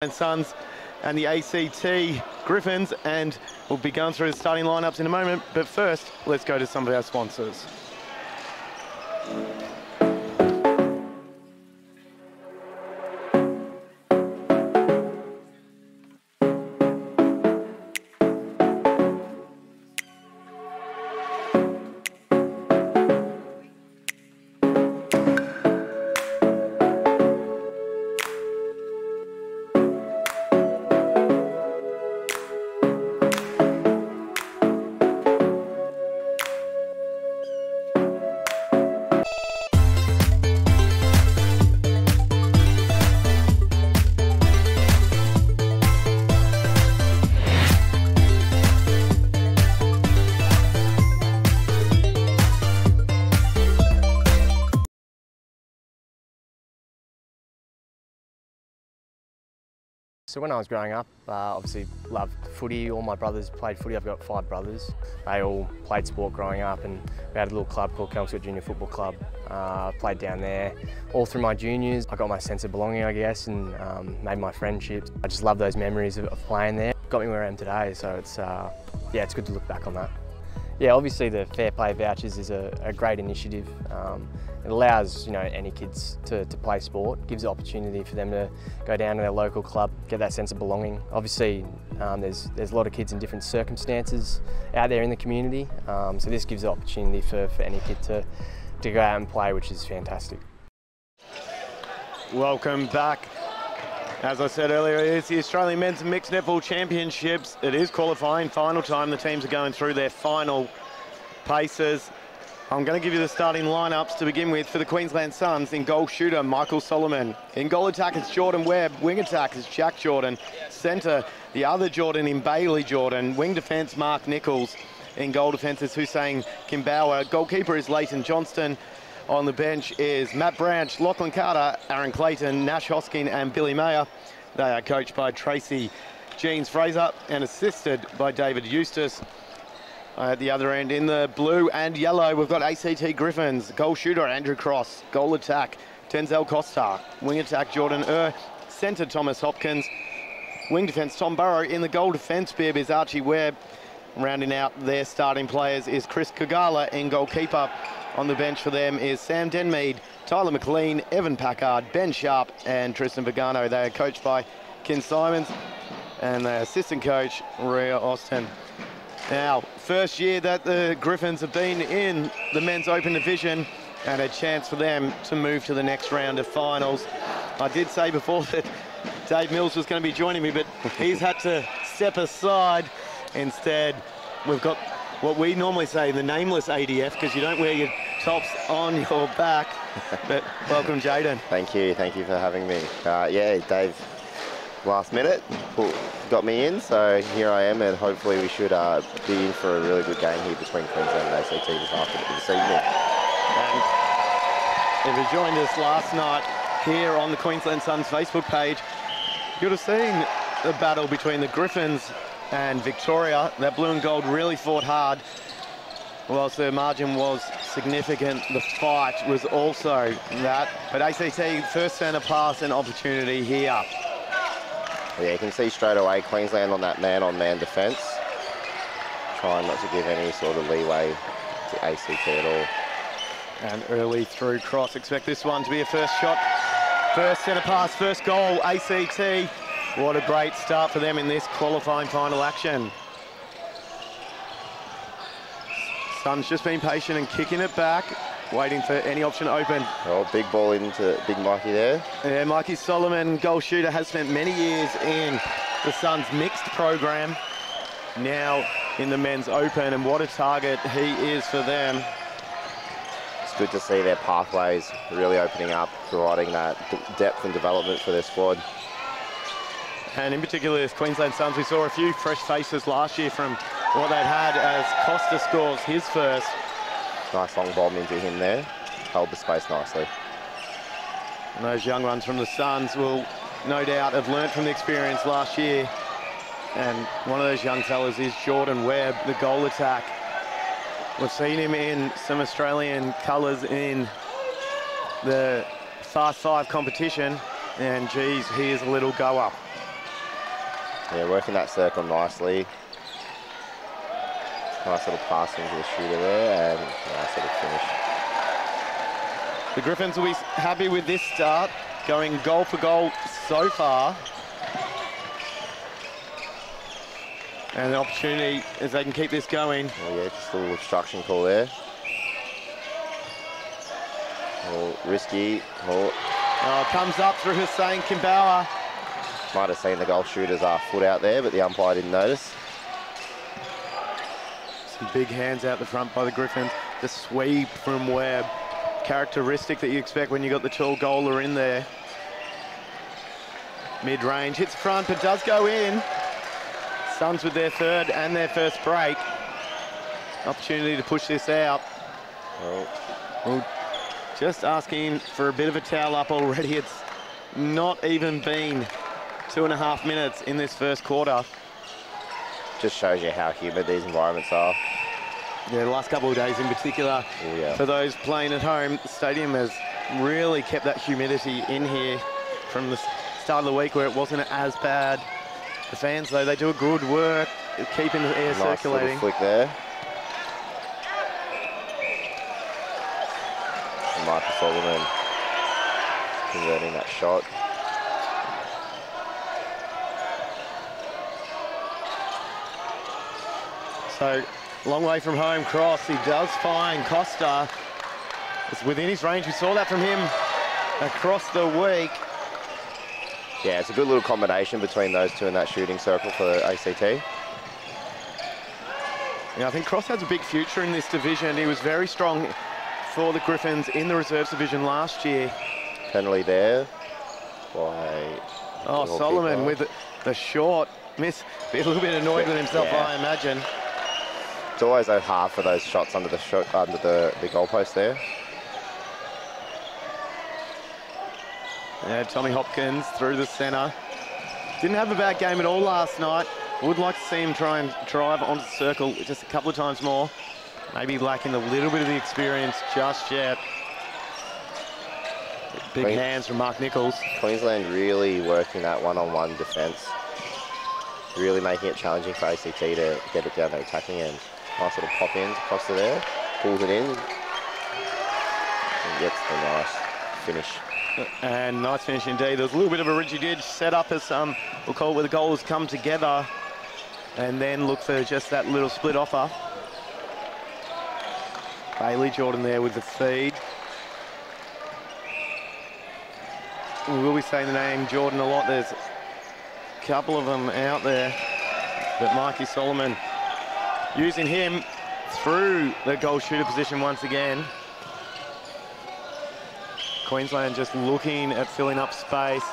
and Sons and the ACT Griffins, and we'll be going through the starting lineups in a moment, but first let's go to some of our sponsors. So when I was growing up, obviously loved footy. All my brothers played footy. I've got 5 brothers. They all played sport growing up, and we had a little club called Kelmsford Junior Football Club. Played down there all through my juniors. I got my sense of belonging, I guess, and made my friendships. I just love those memories of playing there. Got me where I am today, so it's yeah, it's good to look back on that. Yeah, obviously the Fair Play Vouchers is a great initiative. It allows any kids to play sport, gives the opportunity for them to go down to their local club, get that sense of belonging. Obviously there's a lot of kids in different circumstances out there in the community, so this gives the opportunity for any kid to go out and play, which is fantastic. Welcome back. As I said earlier, it's the Australian Men's Mixed Netball Championships. It is qualifying final time. The teams are going through their final paces. I'm going to give you the starting lineups to begin with for the Queensland Suns. In goal shooter, Michael Solomon. In goal attack, it's Jordan Webb. Wing attack is Jack Jordan. Centre, the other Jordan in Bailey Jordan. Wing defence, Mark Nichols. In goal defence is Hussein Kimbauer. Goalkeeper is Leighton Johnston. On the bench is Matt Branch, Lachlan Carter, Aaron Clayton, Nash Hoskin and Billy Mayer. They are coached by Tracy Jeans Fraser and assisted by David Eustace. At the other end, in the blue and yellow, we've got ACT Griffins. Goal shooter, Andrew Cross. Goal attack, Denzel Costa. Wing attack, Jordan Centre, Thomas Hopkins. Wing defence, Tom Burrow. In the goal defence bib is Archie Webb. Rounding out their starting players is Chris Kagala in goalkeeper. On the bench for them is Sam Denmead, Tyler McLean, Evan Packard, Ben Sharp and Tristan Pagano. They are coached by Ken Simons and their assistant coach, Rhea Austin. Now, first year that the Griffins have been in the Men's Open Division, and a chance for them to move to the next round of finals. I did say before that Dave Mills was going to be joining me, but he's had to step aside. Instead, we've got what we normally say, the nameless ADF, because you don't wear your tops on your back. But welcome, Jaden. Thank you for having me. Yeah, Dave, last minute, got me in, so here I am, and hopefully we should be in for a really good game here between Queensland and ACT this evening. And if you joined us last night here on the Queensland Suns Facebook page, you'd have seen the battle between the Griffins and Victoria. That blue and gold really fought hard. Whilst the margin was significant, the fight was also that. But ACT first centre pass and opportunity here. Yeah, you can see straight away Queensland on that man-on-man defence, trying not to give any sort of leeway to ACT at all. And early through cross, expect this one to be a first shot. First centre pass, first goal, ACT. What a great start for them in this qualifying final action. Sun's just been patient and kicking it back, waiting for any option open. Oh, big ball into Big Mikey there. Yeah, Mikey Solomon, goal shooter, has spent many years in the Suns mixed program, now in the Men's Open, and what a target he is for them. It's good to see their pathways really opening up, providing that depth and development for their squad. And in particular, this Queensland Suns, we saw a few fresh faces last year from what they'd had as Costa scores his first. Nice long bomb into him there. Held the space nicely. And those young ones from the Suns will no doubt have learnt from the experience last year. And one of those young fellas is Jordan Webb, the goal attack. We've seen him in some Australian colours in the Fast 5 competition. And geez, he is a little goer. Yeah, working that circle nicely. Nice little pass into the shooter there, and nice little finish. The Griffins will be happy with this start, going goal for goal so far. And the opportunity as they can keep this going. Oh yeah, just a little obstruction call there. Oh, risky. Oh, comes up through Hussein Kimbawa. Might have seen the goal shooter's foot out there, but the umpire didn't notice. Some big hands out the front by the Griffins. The sweep from Webb. Characteristic that you expect when you got the tall goaler in there. Mid-range, hits front, but does go in. Suns with their third and their first break. Opportunity to push this out. Well, just asking for a bit of a towel up already. It's not even been 2.5 minutes in this first quarter. Just shows you how humid these environments are. Yeah, the last couple of days in particular. Oh, yeah. For those playing at home, the stadium has really kept that humidity in here from the start of the week where it wasn't as bad. The fans, though, they do a good work keeping the air circulating. Nice little flick there. And Michael Solomon converting that shot. So, long way from home, cross. He does find Costa. It's within his range. We saw that from him across the week. Yeah, it's a good little combination between those two in that shooting circle for the ACT. Yeah, I think Cross has a big future in this division. He was very strong for the Griffins in the reserves division last year. Penalty there by... Oh, Solomon with the short miss. Be a little bit annoyed with himself, yeah. I imagine. It's always hard for those shots under the goalpost there. Yeah, Tommy Hopkins through the centre. Didn't have a bad game at all last night. Would like to see him try and drive onto the circle just a couple of times more. Maybe lacking a little bit of the experience just yet. Big hands from Mark Nichols. Queensland really working that one-on-one defence. Really making it challenging for ACT to get it down their attacking end. Nice little pop in to Costa there. Pulls it in. And gets the nice finish. And nice finish indeed. There's a little bit of a ridgy-dig set up as we'll call it where the goals come together and then look for just that little split offer. Bailey Jordan there with the feed. We will be saying the name Jordan a lot. There's a couple of them out there, but Mikey Solomon using him through the goal shooter position once again. Queensland just looking at filling up space,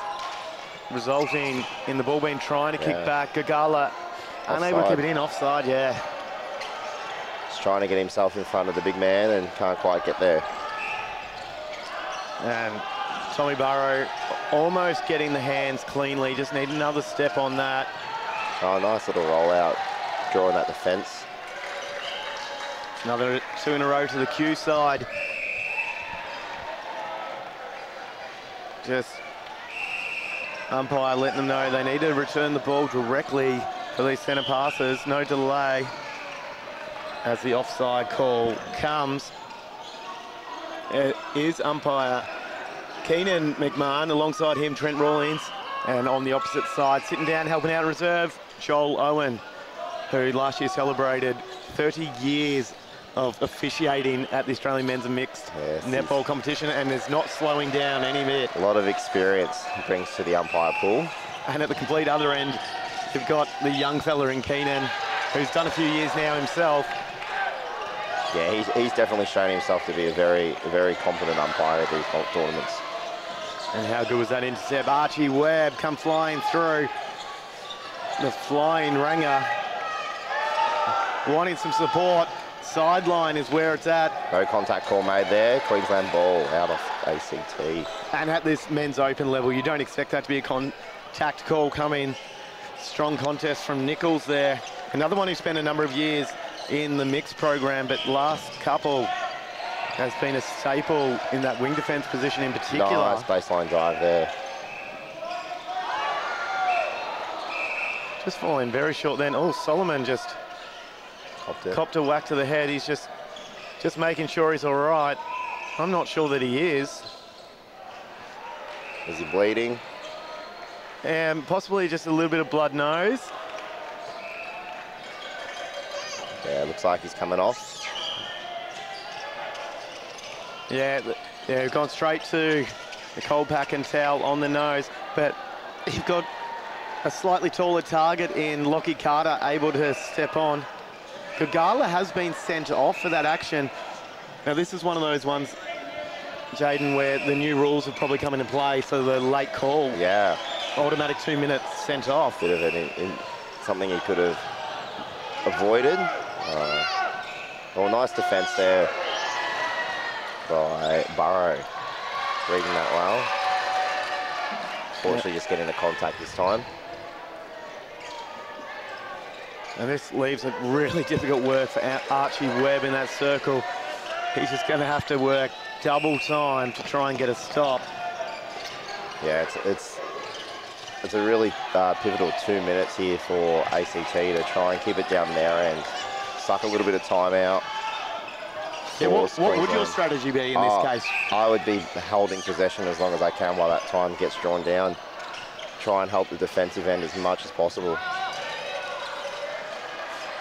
resulting in the ball being trying to kick back. Gagala unable to keep it in, offside, yeah. Just trying to get himself in front of the big man and can't quite get there. And Tommy Burrow almost getting the hands cleanly, just need another step on that. Oh, nice little rollout, drawing that defence. Another 2 in a row to the Q side. Just umpire letting them know they need to return the ball directly for these centre passes. No delay as the offside call comes. It is umpire Keenan McMahon, alongside him Trent Rawlings, and on the opposite side, sitting down, helping out reserve, Joel Owen, who last year celebrated 30 years of officiating at the Australian men's and mixed netball competition and is not slowing down any bit. A lot of experience he brings to the umpire pool. And at the complete other end, you've got the young fella in Keenan, who's done a few years now himself. Yeah, he's definitely shown himself to be a very competent umpire at these tournaments. And how good was that intercept? Archie Webb come flying through. The flying ringer. Wanting some support. Sideline is where it's at. No contact call made there. Queensland ball out of ACT. And at this men's open level, you don't expect that to be a contact call coming. Strong contest from Nichols there. Another one who spent a number of years in the mixed program, but last couple has been a staple in that wing defence position in particular. Nice baseline drive there. Just falling very short then. Oh, Solomon just copped a whack to the head. He's just making sure he's all right. I'm not sure that he is. Is he bleeding? And possibly just a little bit of blood nose. Yeah, looks like he's coming off. Yeah, we've gone straight to the cold pack and towel on the nose, but you've got a slightly taller target in Lockie Carter able to step on. Gagala has been sent off for that action. Now this is one of those ones, Jaden, where the new rules have probably come into play for the late call. Yeah. Automatic 2 minutes sent off. Bit of something he could have avoided. Well, nice defence there by Burrow. Reading that well. Fortunately, just getting the contact this time. And this leaves a really difficult work for Archie Webb in that circle. He's just going to have to work double time to try and get a stop. Yeah, it's a really pivotal 2 minutes here for ACT to try and keep it down their end. Suck a little bit of time out. Yeah, what would your strategy be in this case? I would be holding possession as long as I can while that time gets drawn down. Try and help the defensive end as much as possible.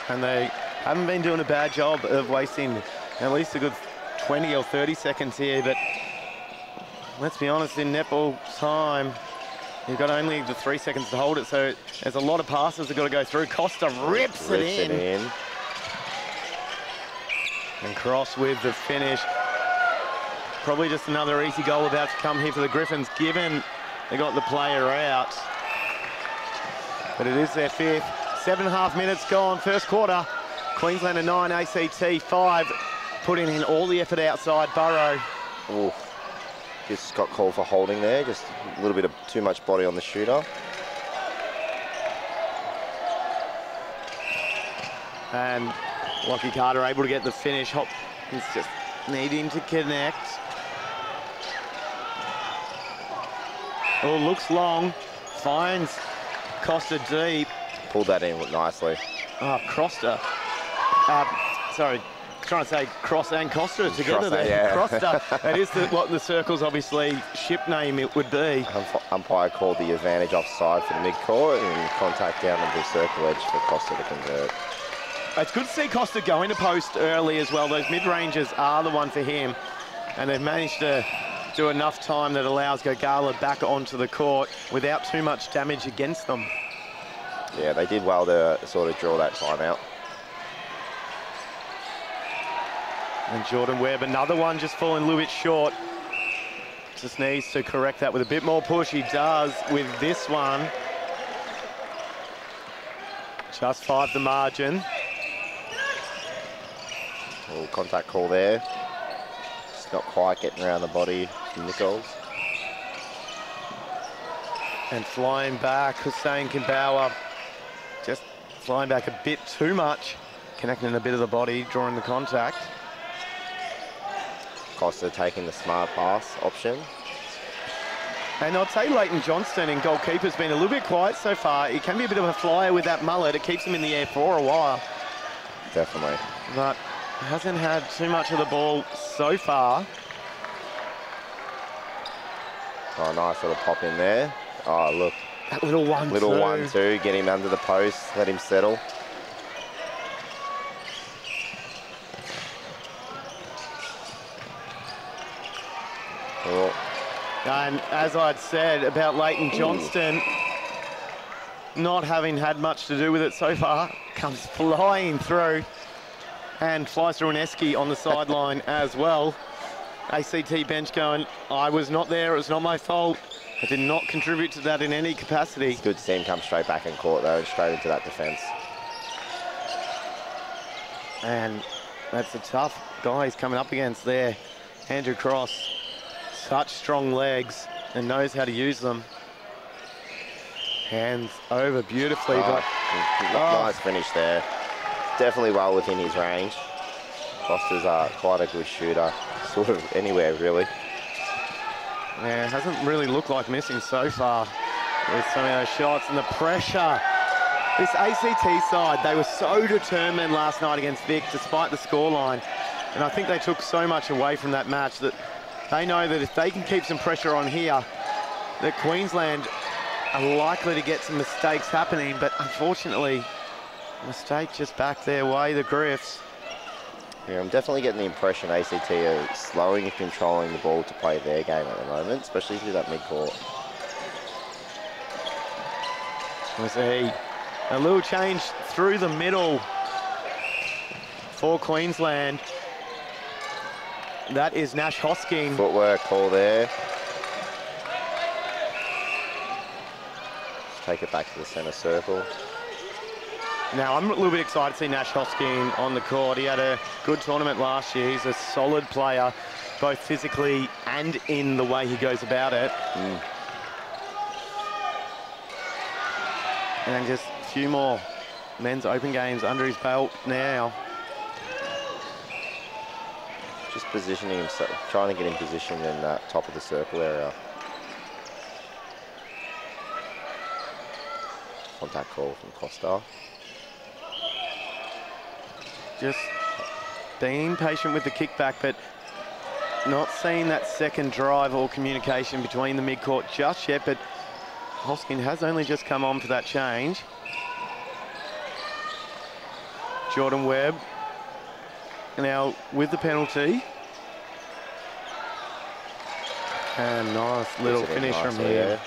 And they haven't been doing a bad job of wasting at least a good 20 or 30 seconds here, but let's be honest, in netball time, you've got only the 3 seconds to hold it, so there's a lot of passes that got to go through. Costa rips it in. And Cross with the finish. Probably just another easy goal about to come here for the Griffins, given they got the player out. But it is their fifth. 7.5 minutes gone, first quarter. Queenslander 9, ACT 5. Putting in all the effort outside Burrow. Ooh. Just got called for holding there, just a little bit of too much body on the shooter. And Lockie Carter able to get the finish. Hopkins just needing to connect. Oh, looks long. Finds Costa deep. Pulled that in nicely. Oh, Costa. Sorry, trying to say Cross and Costa together there. Yeah. Costa. That is what the circle's obviously ship name it would be. Umpire called the advantage offside for the mid-court and contact down on the circle edge for Costa to convert. It's good to see Costa going to post early as well. Those mid-ranges are the one for him. And they've managed to do enough time that allows Gagala back onto the court without too much damage against them. Yeah, they did well to sort of draw that timeout. And Jordan Webb, another one just falling a little bit short. Just needs to correct that with a bit more push. He does with this one. Just 5 the margin. Oh, contact call there. Just not quite getting around the body from Nichols. And flying back, Hussein Kimbauer. Just flying back a bit too much. Connecting a bit of the body, drawing the contact. Costa taking the smart pass option. And I'd say Leighton Johnston in goalkeeper's been a little bit quiet so far. He can be a bit of a flyer with that mullet. It keeps him in the air for a while. Definitely. But hasn't had too much of the ball so far. Oh, nice little pop in there. Oh, look. That little 1-2. Little 1-2, get him under the post, let him settle. Oh. And as I'd said about Leighton Johnston, not having had much to do with it so far, comes flying through and flies through an esky on the sideline as well. ACT bench going, I was not there, it was not my fault. I did not contribute to that in any capacity. It's good to see him come straight back in court though, straight into that defence. And that's a tough guy he's coming up against there. Andrew Cross, such strong legs and knows how to use them. Hands over beautifully, but nice finish there. Definitely well within his range. Foster's quite a good shooter, sort of anywhere really. Yeah, hasn't really looked like missing so far with some of those shots and the pressure This ACT side, they were so determined last night against Vic despite the scoreline. And I think they took so much away from that match that they know that if they can keep some pressure on here, that Queensland are likely to get some mistakes happening. But unfortunately, mistake just back their way, the Griffs. Yeah, I'm definitely getting the impression ACT are slowing and controlling the ball to play their game at the moment, especially through that mid-court. We see a little change through the middle for Queensland. That is Nash Hosking. Footwork call there. Just take it back to the centre circle. Now, I'm a little bit excited to see Nash Hosking on the court. He had a good tournament last year. He's a solid player, both physically and in the way he goes about it. And just a few more men's open games under his belt now. Just positioning himself, trying to get in position in that top of the circle area. Contact call from Costa. Just being patient with the kickback, but not seeing that second drive or communication between the mid-court just yet, but Hosking has only just come on for that change. Jordan Webb now with the penalty. And nice little finish from here.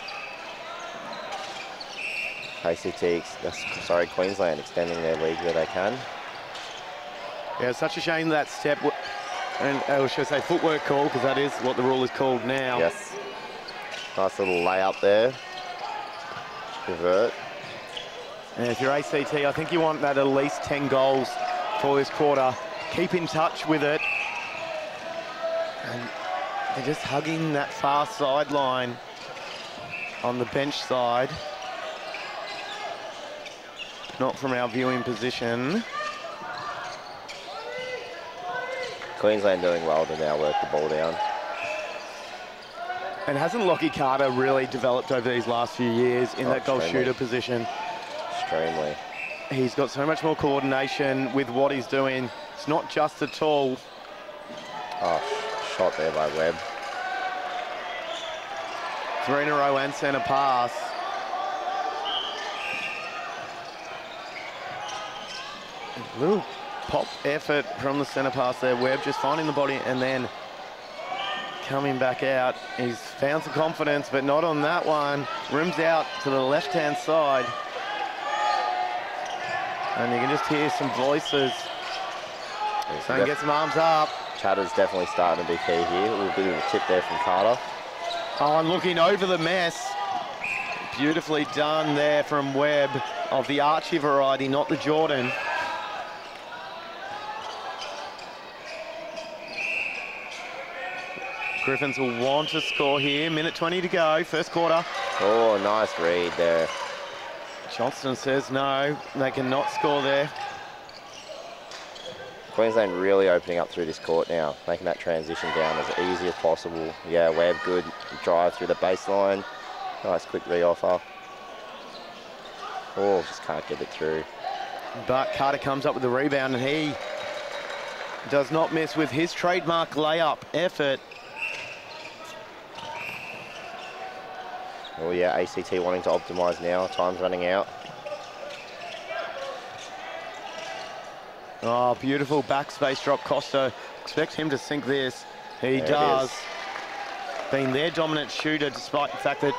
Queensland extending their lead where they can. Yeah, it's such a shame that step, and I should say footwork call, because that is what the rule is called now. Yes. Nice little layup there. Revert. And if you're ACT, I think you want that at least 10 goals for this quarter. Keep in touch with it. And they're just hugging that far sideline on the bench side. Not from our viewing position. Queensland doing well to now work the ball down. And hasn't Lockie Carter really developed over these last few years in that goal shooter position? Extremely. He's got so much more coordination with what he's doing. It's not just a tall. Oh, shot there by Webb. 3 in a row and centre pass. A little pop effort from the centre pass there. Webb just finding the body and then coming back out. He's found some confidence, but not on that one. Rims out to the left-hand side. And you can just hear some voices saying, get some arms up. Chatter's definitely starting to be key here. A little bit of a tip there from Carter. Oh, and looking over the mess. Beautifully done there from Webb of the Archie variety, not the Jordan. Griffins will want to score here. Minute 20 to go, first quarter. Oh, nice read there. Johnston says no, they cannot score there. Queensland really opening up through this court now, making that transition down as easy as possible. Yeah, Webb, good drive through the baseline. Nice quick re-offer. Oh, just can't get it through. But Carter comes up with the rebound and he does not miss with his trademark layup effort. Oh yeah, ACT wanting to optimise now. Time's running out. Oh, beautiful backspace drop. Costa, expect him to sink this. He does. Being their dominant shooter, despite the fact that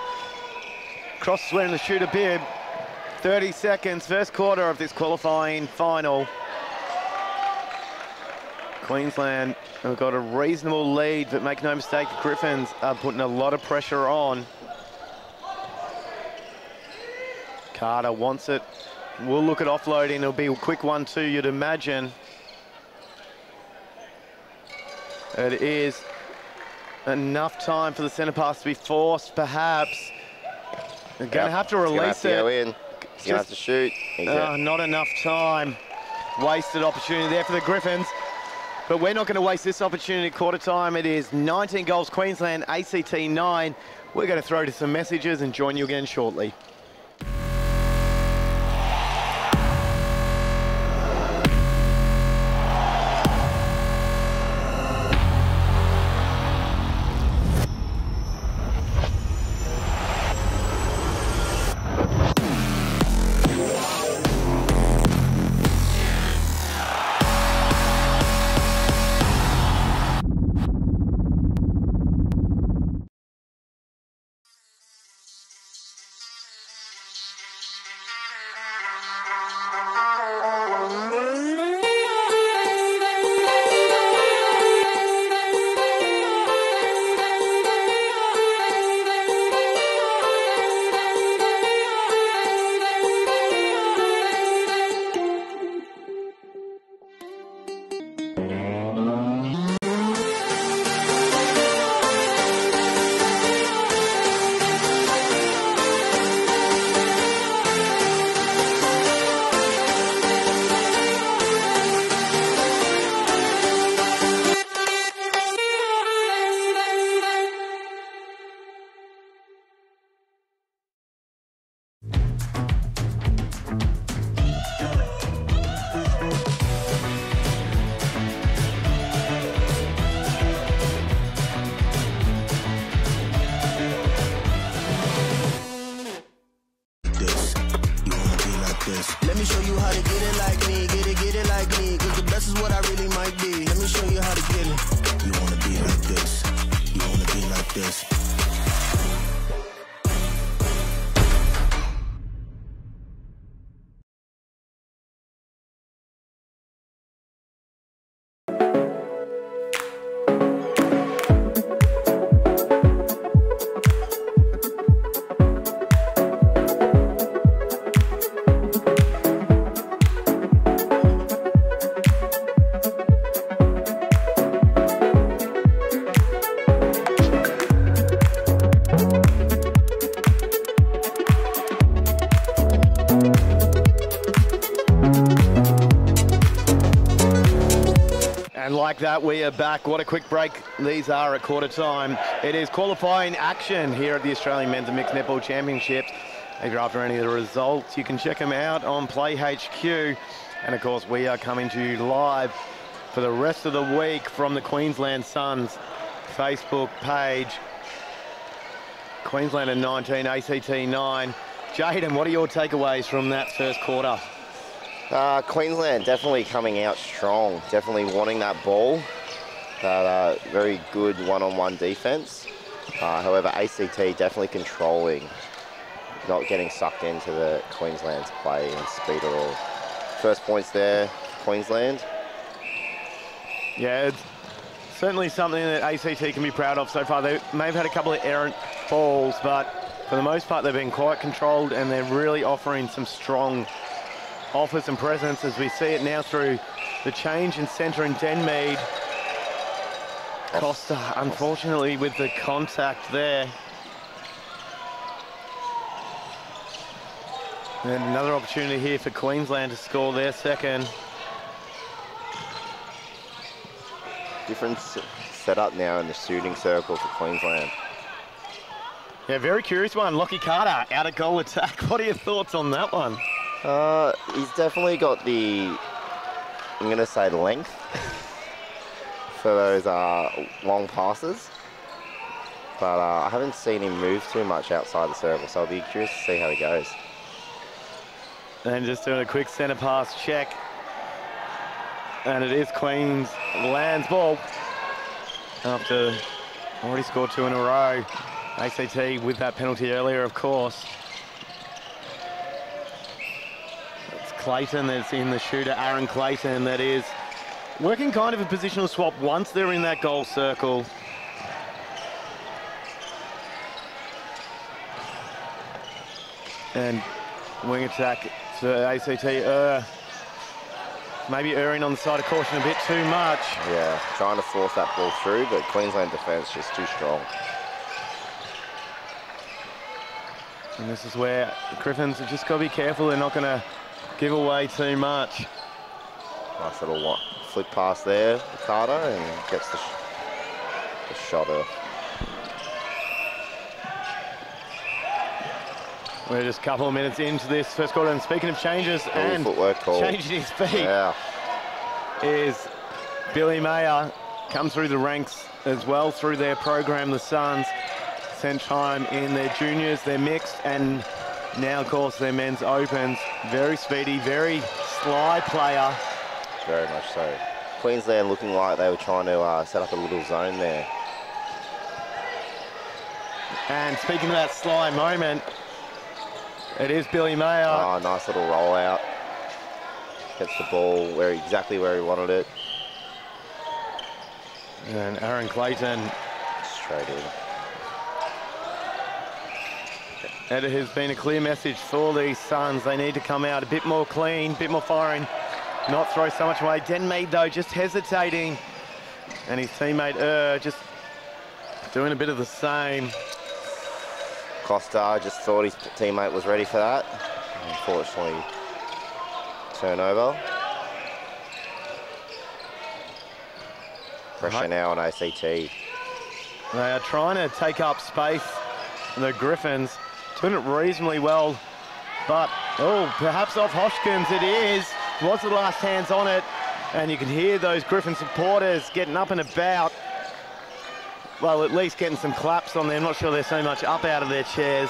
Cross is wearing the shooter bib. 30 seconds, first quarter of this qualifying final. Queensland have got a reasonable lead, but make no mistake, the Griffins are putting a lot of pressure on. Carter wants it. We'll look at offloading. It'll be a quick 1-2, you'd imagine. It is enough time for the centre pass to be forced, perhaps. They're going to have to release it. Go in. He's going to have to shoot. Not enough time. Wasted opportunity there for the Griffins. But we're not going to waste this opportunity at quarter time. It is 19 goals Queensland, ACT 9. We're going to throw to some messages and join you again shortly. this. Let me show you how to get it like me, get it like me. Cause the best is what I really might be. Let me show you how to get it. You wanna be like this. You wanna be like this. Like that, we are back. What a quick break these are at quarter time. It is qualifying action here at the Australian Men's and Mixed Netball Championships. If you're after any of the results, you can check them out on Play HQ. And of course, we are coming to you live for the rest of the week from the Queensland Suns Facebook page. Queensland at 19, ACT 9. Jaden, what are your takeaways from that first quarter? Queensland definitely coming out strong, definitely wanting that ball, that very good one-on-one defense. However, ACT definitely controlling, not getting sucked into the Queensland's play and speed at all. First points there, Queensland. Yeah, it's certainly something that ACT can be proud of so far. They may have had a couple of errant balls, but for the most part, they've been quite controlled and they're really offering some strong offers and presence as we see it now through the change in centre in Denmead. Costa, unfortunately, with the contact there. And another opportunity here for Queensland to score their second. Different setup now in the shooting circle for Queensland. Yeah, very curious one. Lockie Carter, out of goal attack. What are your thoughts on that one? He's definitely got the, I'm going to say, length for those long passes. But I haven't seen him move too much outside the circle, so I'll be curious to see how he goes. And just doing a quick centre pass check. And it is Queensland's ball. After already scored 2 in a row. ACT with that penalty earlier, of course. Clayton that's in the shooter, Aaron Clayton, that is working kind of a positional swap once they're in that goal circle. And wing attack for ACT, maybe erring on the side of caution a bit too much. Yeah, trying to force that ball through, but Queensland defence just too strong. And this is where the Griffins have just got to be careful. They're not going to give away too much. Nice little flick pass there to Carter and gets the shot off. We're just a couple of minutes into this first quarter, and speaking of changes and footwork call. Changing his feet, yeah, is Billy Mayer. Come through the ranks as well through their program, the Suns. Spent time in their juniors, their mixed, and now, of course, their men's opens. Very speedy, very sly player. Very much so. Queensland looking like they were trying to set up a little zone there. And speaking of that sly moment, it is Billy Mayer. Oh, nice little rollout. Gets the ball exactly where he wanted it. And Aaron Clayton. Straight in. And it has been a clear message for these Suns. They need to come out a bit more clean, a bit more firing, not throw so much away. Denmead, though, just hesitating. And his teammate, just doing a bit of the same. Costa just thought his teammate was ready for that. Unfortunately, turnover. Pressure now on ACT. They are trying to take up space, the Griffins. Doing it reasonably well, but, oh, perhaps off Hoskins it is. Was the last hands on it, and you can hear those Griffin supporters getting up and about. Well, at least getting some claps on there. I'm not sure they're so much up out of their chairs.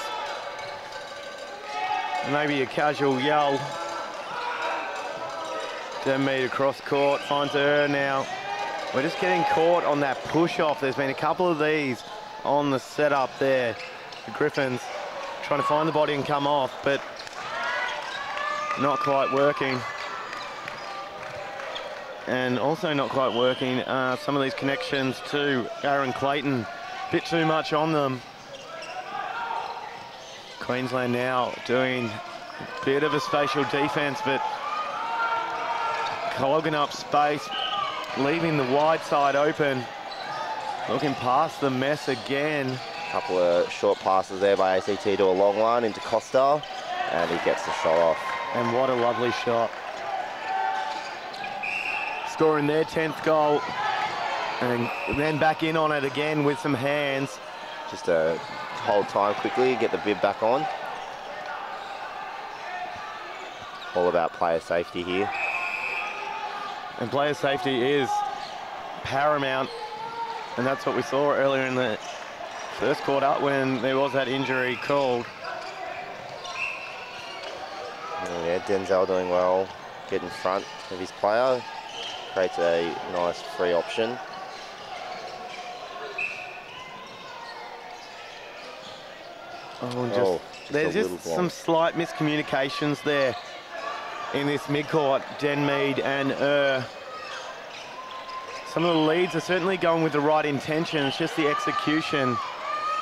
Maybe a casual yell. Denmead across court, finds her now. We're just getting caught on that push-off. There's been a couple of these on the setup there. The Griffins trying to find the body and come off, but not quite working. And also not quite working, some of these connections to Aaron Clayton. A bit too much on them. Queensland now doing a bit of a spatial defence, but clogging up space, leaving the wide side open. Looking past the mess again. Couple of short passes there by ACT to a long line into Costa, and he gets the shot off. And what a lovely shot. Scoring their 10th goal, and then back in on it again with some hands. Just to hold time quickly, get the bib back on. All about player safety here. And player safety is paramount, and that's what we saw earlier in the first quarter when there was that injury called. Oh, yeah, Denzel doing well, get in front of his player, creates a nice free option. There's just some slight miscommunications there in this midcourt, Denmead and Some of the leads are certainly going with the right intention. It's just the execution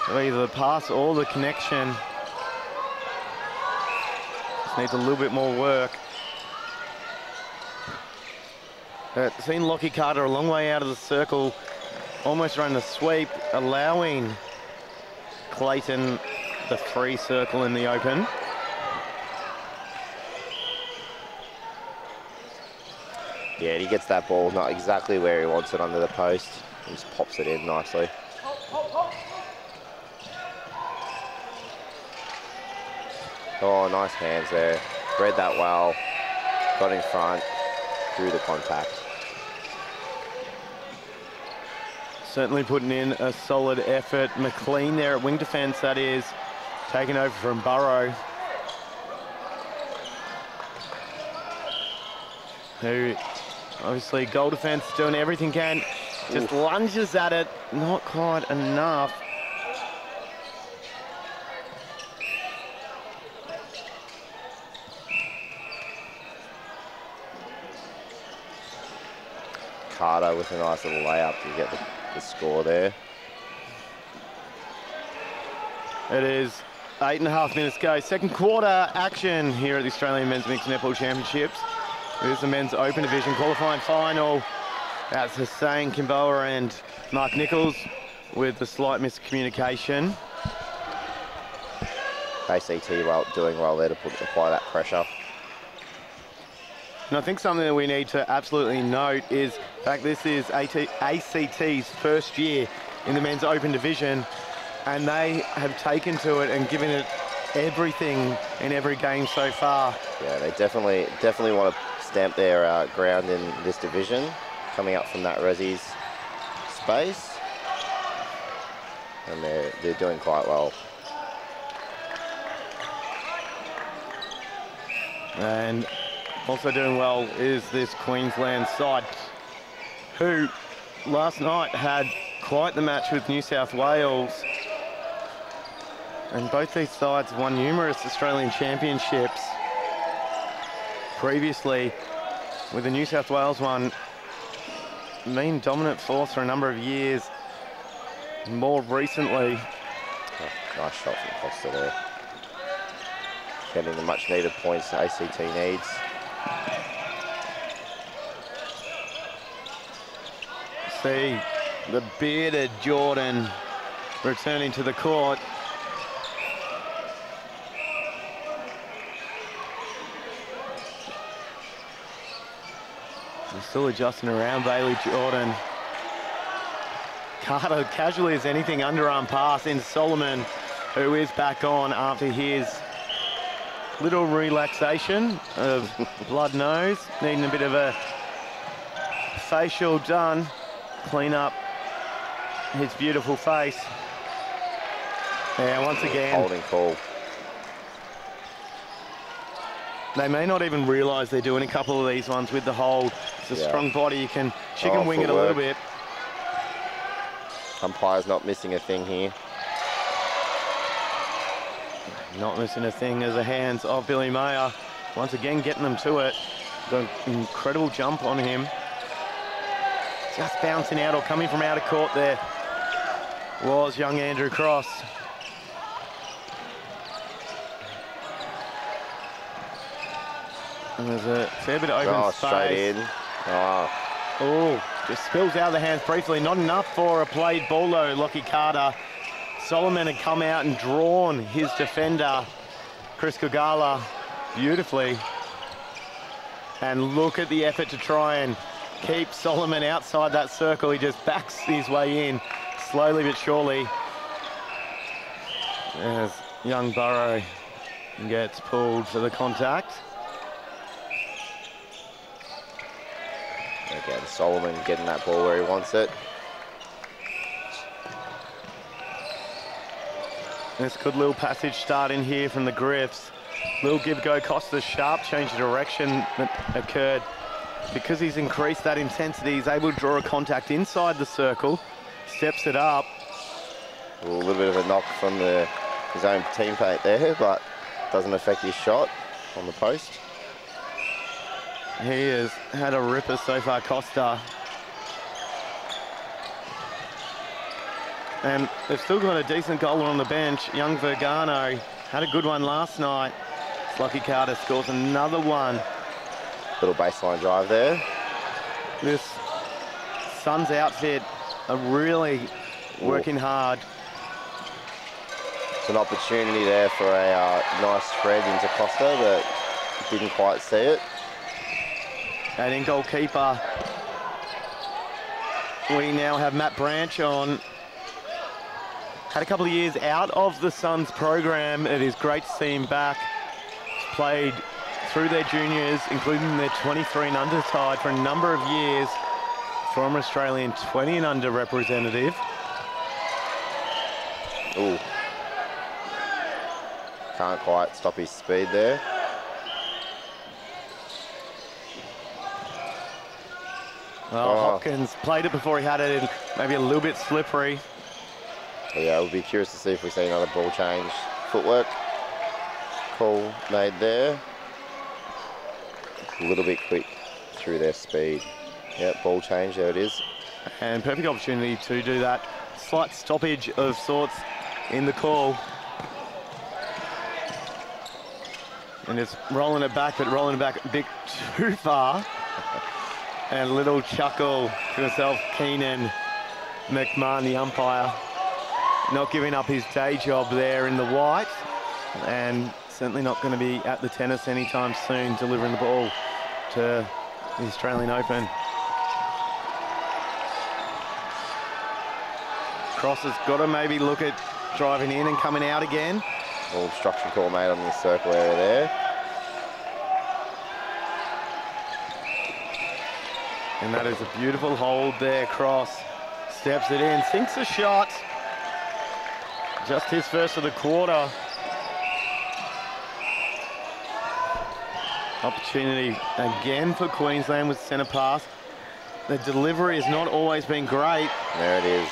of either the pass or the connection. Just needs a little bit more work. Seen Lockie Carter a long way out of the circle, almost running a sweep, allowing Clayton the free circle in the open. Yeah, he gets that ball not exactly where he wants it under the post and just pops it in nicely. Oh, nice hands there. Read that well. Got in front, drew the contact. Certainly putting in a solid effort. McLean there at wing defence, that is, taking over from Burrow, who obviously goal defence doing everything can, just lunges at it, not quite enough. Carter with a nice little layup to get the score there. It is 8.5 minutes to go. Second quarter action here at the Australian Men's Mixed Netball Championships. Here's the men's open division qualifying final. That's Hussein Kimboa and Mark Nichols with the slight miscommunication. ACT doing well there to apply that pressure. And I think something that we need to absolutely note is, in fact, this is ACT's first year in the men's open division, and they have taken to it and given it everything in every game so far. Yeah, they definitely want to stamp their ground in this division, coming up from that Resi's space, and they're doing quite well. And also doing well is this Queensland side, who last night had quite the match with New South Wales. And both these sides won numerous Australian championships previously, with the New South Wales one being dominant force for a number of years. More recently. Oh, nice shot from Costa there. Getting the much needed points ACT needs. See the bearded Jordan returning to the court. He's still adjusting around Bailey Jordan. Carter casually as anything underarm pass in Solomon, who is back on after his little relaxation of blood nose, needing a bit of a facial done, clean up his beautiful face. Yeah, once again. Holding call. they may not even realise they're doing a couple of these ones with the hold. It's a strong body. You can chicken wing it a little bit. Umpire's not missing a thing here. Not missing a thing as the hands of Billy Mayer. Once again, getting them to it. Got an incredible jump on him. Just bouncing out or coming from out of court there was young Andrew Cross. And there's a fair bit of open space. Straight in. Oh, just spills out of the hands briefly. Not enough for a played ball though, Lockie Carter. Solomon had come out and drawn his defender, Chris Kugala, beautifully. And look at the effort to try and keep Solomon outside that circle. He just backs his way in, slowly but surely. As young Burrow gets pulled for the contact. Again, Solomon getting that ball where he wants it. This good little passage start in here from the Griffs. Little give-go cost the sharp change of direction that occurred. Because he's increased that intensity, he's able to draw a contact inside the circle, steps it up. A little bit of a knock from his own teammate there, but doesn't affect his shot on the post. He has had a ripper so far, Costa. And they've still got a decent goaler on the bench. Young Vergano had a good one last night. Lucky Carter scores another one. Little baseline drive there. This Suns outfit are really working hard. It's an opportunity there for a nice spread into Costa, but didn't quite see it. And in goalkeeper, we now have Matt Branch on. Had a couple of years out of the Suns program. It is great to see him back. He's played through their juniors, including their 23 and under side for a number of years. Former Australian 20 and under representative. Ooh. Can't quite stop his speed there. Well, Hopkins played it before he had it in, maybe a little bit slippery. Yeah, we'll be curious to see if we see another ball change. Footwork call made there. A little bit quick through their speed. Yep, ball change, there it is. And perfect opportunity to do that. Slight stoppage of sorts in the call. And it's rolling it back, but rolling it back a bit too far. And a little chuckle to himself, Keenan McMahon, the umpire, not giving up his day job there in the white, and certainly not going to be at the tennis anytime soon, delivering the ball to the Australian Open. Cross has got to maybe look at driving in and coming out again. Little obstruction call made on the circle area there. And that is a beautiful hold there. Cross steps it in, sinks a shot. Just his first of the quarter. Opportunity again for Queensland with centre pass. The delivery has not always been great. There it is.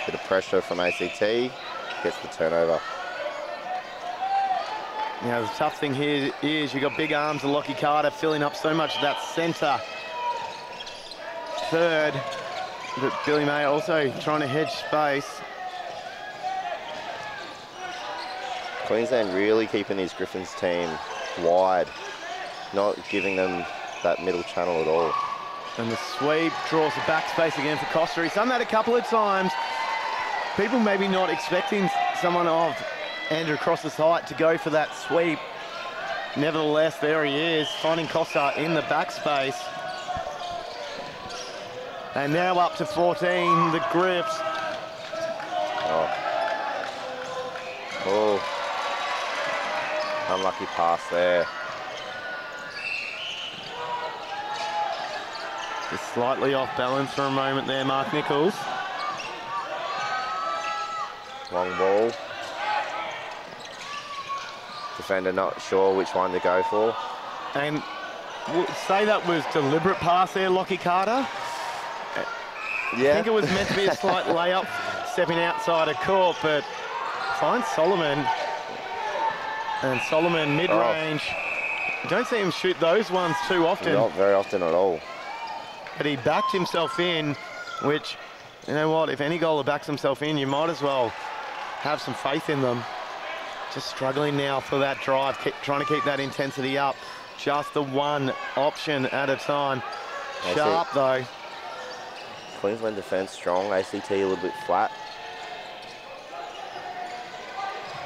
Bit of pressure from ACT. Gets the turnover. Now, the tough thing here is you've got big arms of Lockie Carter filling up so much of that centre third. But Billy May also trying to hedge space. Queensland really keeping these Griffins team wide, not giving them that middle channel at all. And the sweep draws the back space again for Costa. He's done that a couple of times. People maybe not expecting someone of Andrew Cross's height to go for that sweep. Nevertheless, there he is, finding Costa in the back space. And now up to 14, the Griffs. Oh. Unlucky pass there. Just slightly off balance for a moment there, Mark Nichols. Long ball. Defender not sure which one to go for. And say that was deliberate pass there, Lockie Carter. Yeah. I think it was meant to be a slight layup, stepping outside of court, but finds Solomon. And Solomon mid-range. Don't see him shoot those ones too often. Not very often at all. But he backed himself in, which, you know what, if any goaler backs himself in, you might as well have some faith in them. Just struggling now for that drive, trying to keep that intensity up. Just the one option at a time. Sharp though. Queensland defence strong, ACT a little bit flat.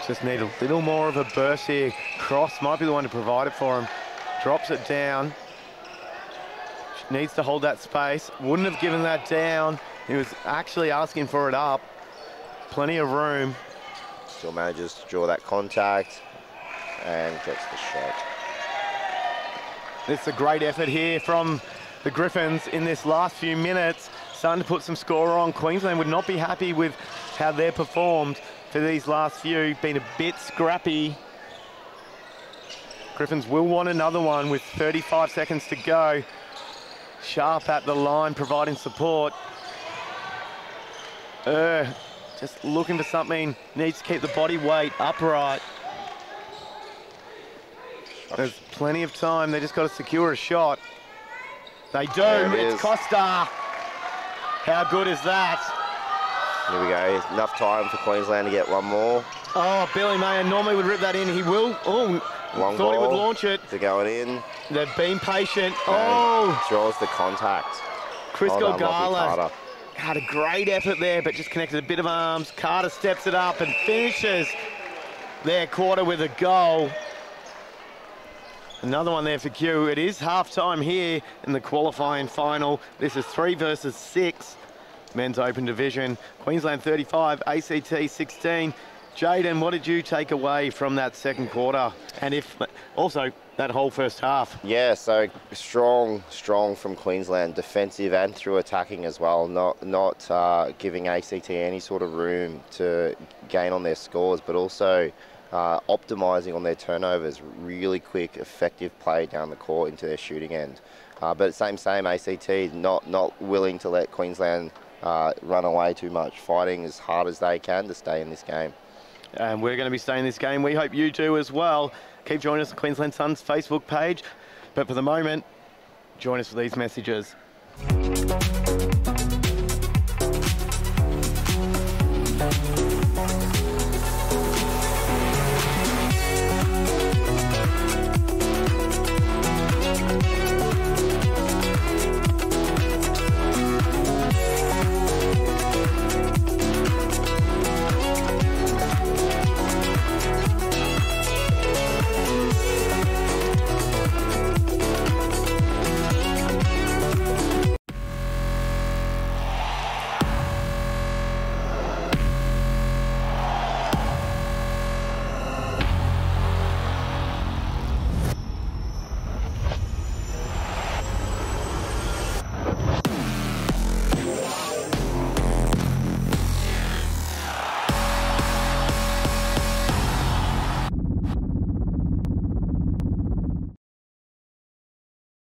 Just need a little more of a burst here. Cross might be the one to provide it for him. Drops it down. Needs to hold that space. Wouldn't have given that down. He was actually asking for it up. Plenty of room. Still manages to draw that contact and gets the shot. It's a great effort here from the Griffins in this last few minutes. Starting to put some score on. Queensland would not be happy with how they're performed for these last few. Been a bit scrappy. Griffins will want another one with 35 seconds to go. Sharp at the line, providing support. Just looking for something. Needs to keep the body weight upright. There's plenty of time. They just got to secure a shot. They do. It's Costa. How good is that? Here we go. Enough time for Queensland to get one more. Oh, Billy Mayer normally would rip that in. He will. Oh, Long thought ball. he would launch it. They're going in. They've been patient. And draws the contact. Chris Well done, Gala Lockie Carter. had a great effort there, but just connected a bit of arms. Carter steps it up and finishes their quarter with a goal. Another one there for Q. It is half-time here in the qualifying final. This is 3 versus 6. Men's Open Division. Queensland 35, ACT 16. Jaden, what did you take away from that second quarter? And if also that whole first half? Yeah, so strong from Queensland, defensive and through attacking as well. Not giving ACT any sort of room to gain on their scores, but also optimising on their turnovers. Really quick, effective play down the court into their shooting end. But same ACT, not willing to let Queensland run away too much, fighting as hard as they can to stay in this game. And we're going to be staying in this game. We hope you do as well. Keep joining us on Queensland Suns Facebook page. But for the moment, join us for these messages.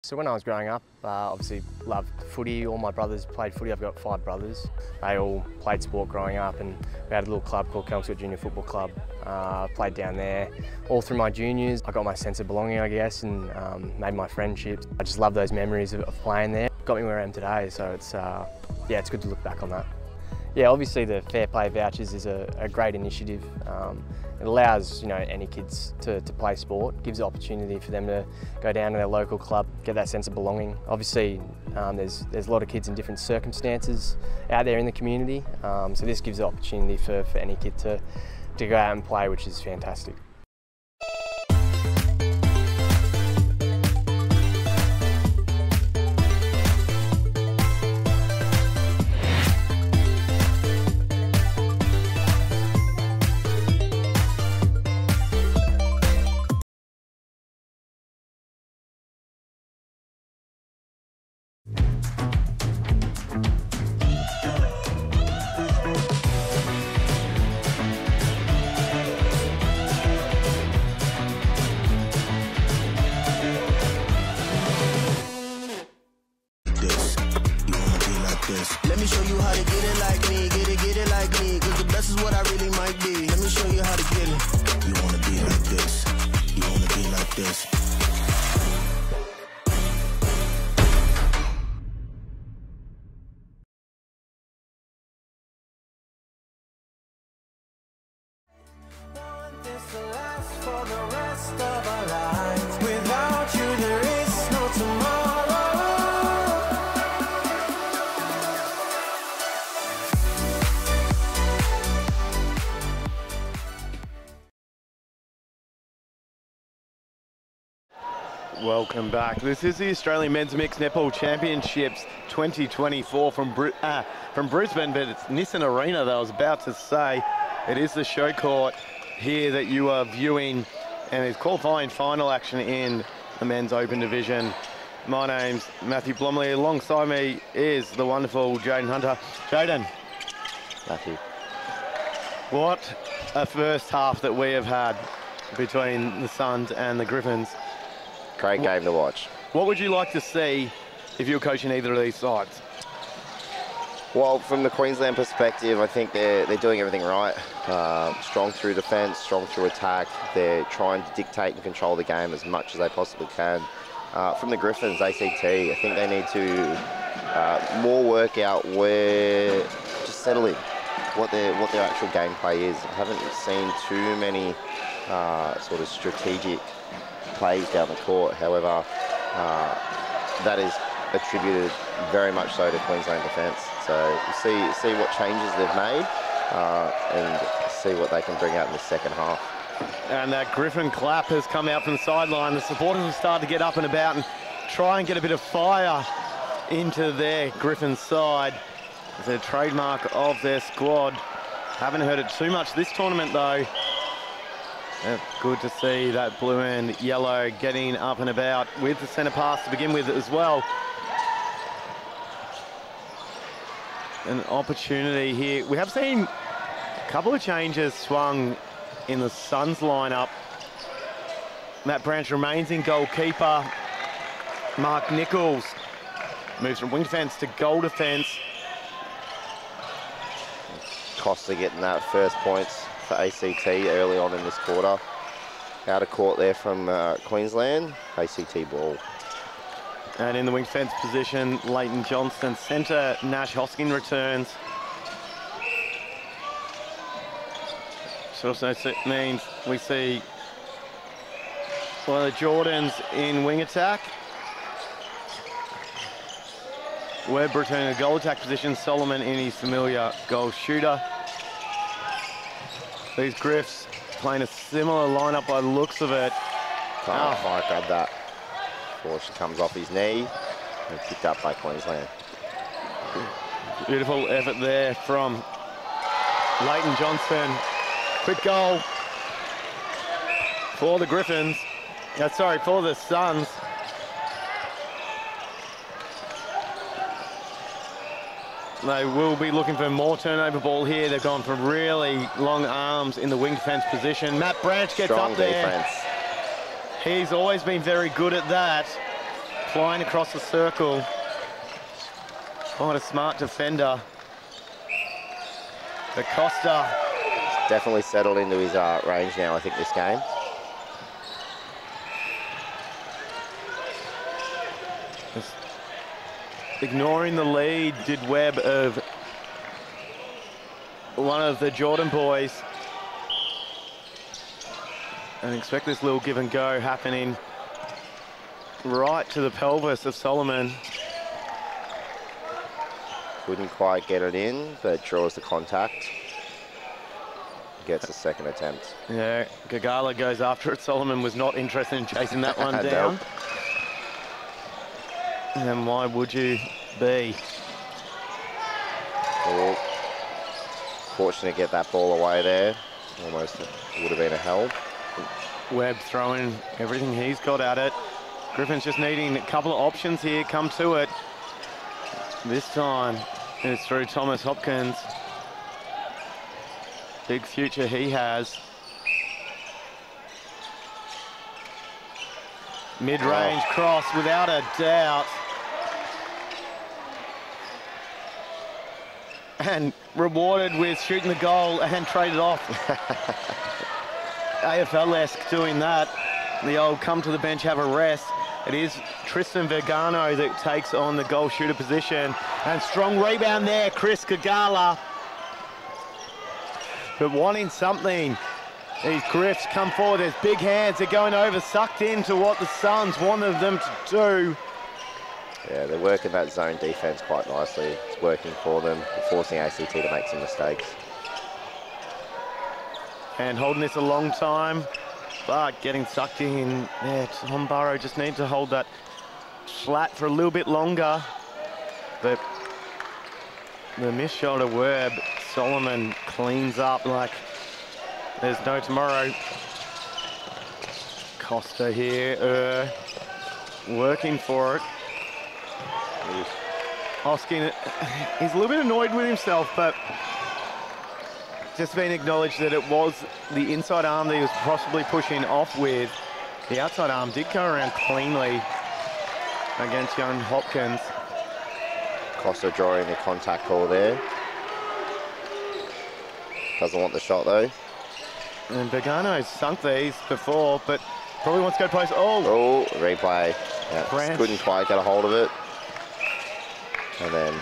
So when I was growing up, obviously loved footy. All my brothers played footy. I've got 5 brothers. They all played sport growing up, and we had a little club called Kelmsford Junior Football Club. Played down there all through my juniors. I got my sense of belonging, I guess, and made my friendships. I just love those memories of playing there. Got me where I am today, so it's yeah, it's good to look back on that. Yeah, obviously the Fair Play Vouchers is a great initiative. It allows any kids to play sport, gives the opportunity for them to go down to their local club, get that sense of belonging. Obviously there's a lot of kids in different circumstances out there in the community, so this gives the opportunity for any kid to go out and play, which is fantastic. you how to get it like me, get it like me. Cause the best is what I really might be. Let me show you how to get it. You wanna be like this. You wanna be like this. For the rest of our lives. Without you, there is no tomorrow. Welcome back. This is the Australian Men's Mixed Netball Championships 2024 from Brisbane, but it's Nissan Arena that I was about to say. It is the show court here that you are viewing, and it's qualifying final action in the men's open division. My name's Matthew Blomley. Alongside me is the wonderful Jaden Hunter. Jaden. Matthew. What a first half that we have had between the Suns and the Griffins. Great game to watch. What would you like to see if you were coaching either of these sides? Well, from the Queensland perspective, I think they're doing everything right. Strong through defence, strong through attack. They're trying to dictate and control the game as much as they possibly can. From the Griffins, ACT, I think they need to more work out where, just settle in, what their actual gameplay is. I haven't seen too many sort of strategic plays down the court. However, that is attributed very much so to Queensland defence. So we'll see what changes they've made and see what they can bring out in the second half. And that Griffin clap has come out from the sideline. The supporters have started to get up and about and try and get a bit of fire into their Griffin side. It's a trademark of their squad. Haven't heard it too much this tournament though. Good to see that blue and yellow getting up and about with the centre pass to begin with as well. An opportunity here. We have seen a couple of changes swung in the Suns lineup. Matt Branch remains in goalkeeper. Mark Nichols moves from wing defence to goal defence. Costa getting that first points for ACT early on in this quarter. Out of court there from Queensland. ACT ball. And in the wing fence position, Leighton Johnston. Centre, Nash Hoskin returns. This also means we see one of the Jordans in wing attack. Webb returning to goal attack position. Solomon in his familiar goal shooter. These Griffs playing a similar lineup by the looks of it. Can't grab that. Force comes off his knee and picked up by Queensland. Beautiful effort there from Leighton Johnston. Quick goal for the Griffins. For the Suns. They will be looking for more turnover ball here. They've gone for really long arms in the wing defence position. Matt Branch gets Strong up there. defense. He's always been very good at that. Flying across the circle. Quite a smart defender. But Costa. He's definitely settled into his range now, I think, this game. Just ignoring the lead did Webb of one of the Jordan boys. And expect this little give and go happening right to the pelvis of Solomon. Couldn't quite get it in, but draws the contact. Gets a second attempt. Yeah, Gagala goes after it. Solomon was not interested in chasing that one down. Nope. And why would you be? Oh, fortunate to get that ball away there. Almost would have been a help. Webb throwing everything he's got at it. Griffin's just needing a couple of options here, come to it. This time it's through Thomas Hopkins. Big future he has. Mid-range cross without a doubt. and rewarded with shooting the goal and traded off. AFL-esque doing that. The old come to the bench, have a rest. It is Tristan Vergano that takes on the goal shooter position. And strong rebound there, Chris Kagala. But wanting something. These Griffs come forward, there's big hands, they're going over, sucked into what the Suns wanted them to do. Yeah, they're working that zone defense quite nicely. It's working for them, forcing ACT to make some mistakes. And holding this a long time, but getting sucked in there. Tom Burrow just needs to hold that flat for a little bit longer. But the missed shot of Werb, Solomon cleans up like there's no tomorrow. Costa here, working for it. Hoskin, he's a little bit annoyed with himself, but just been acknowledged that it was the inside arm that he was possibly pushing off with. The outside arm did go around cleanly against young Hopkins. Costa drawing the contact call there. Doesn't want the shot though. And Bergano's sunk these before, but probably wants to go post. Oh, replay. Yeah, Branch couldn't quite get a hold of it. And then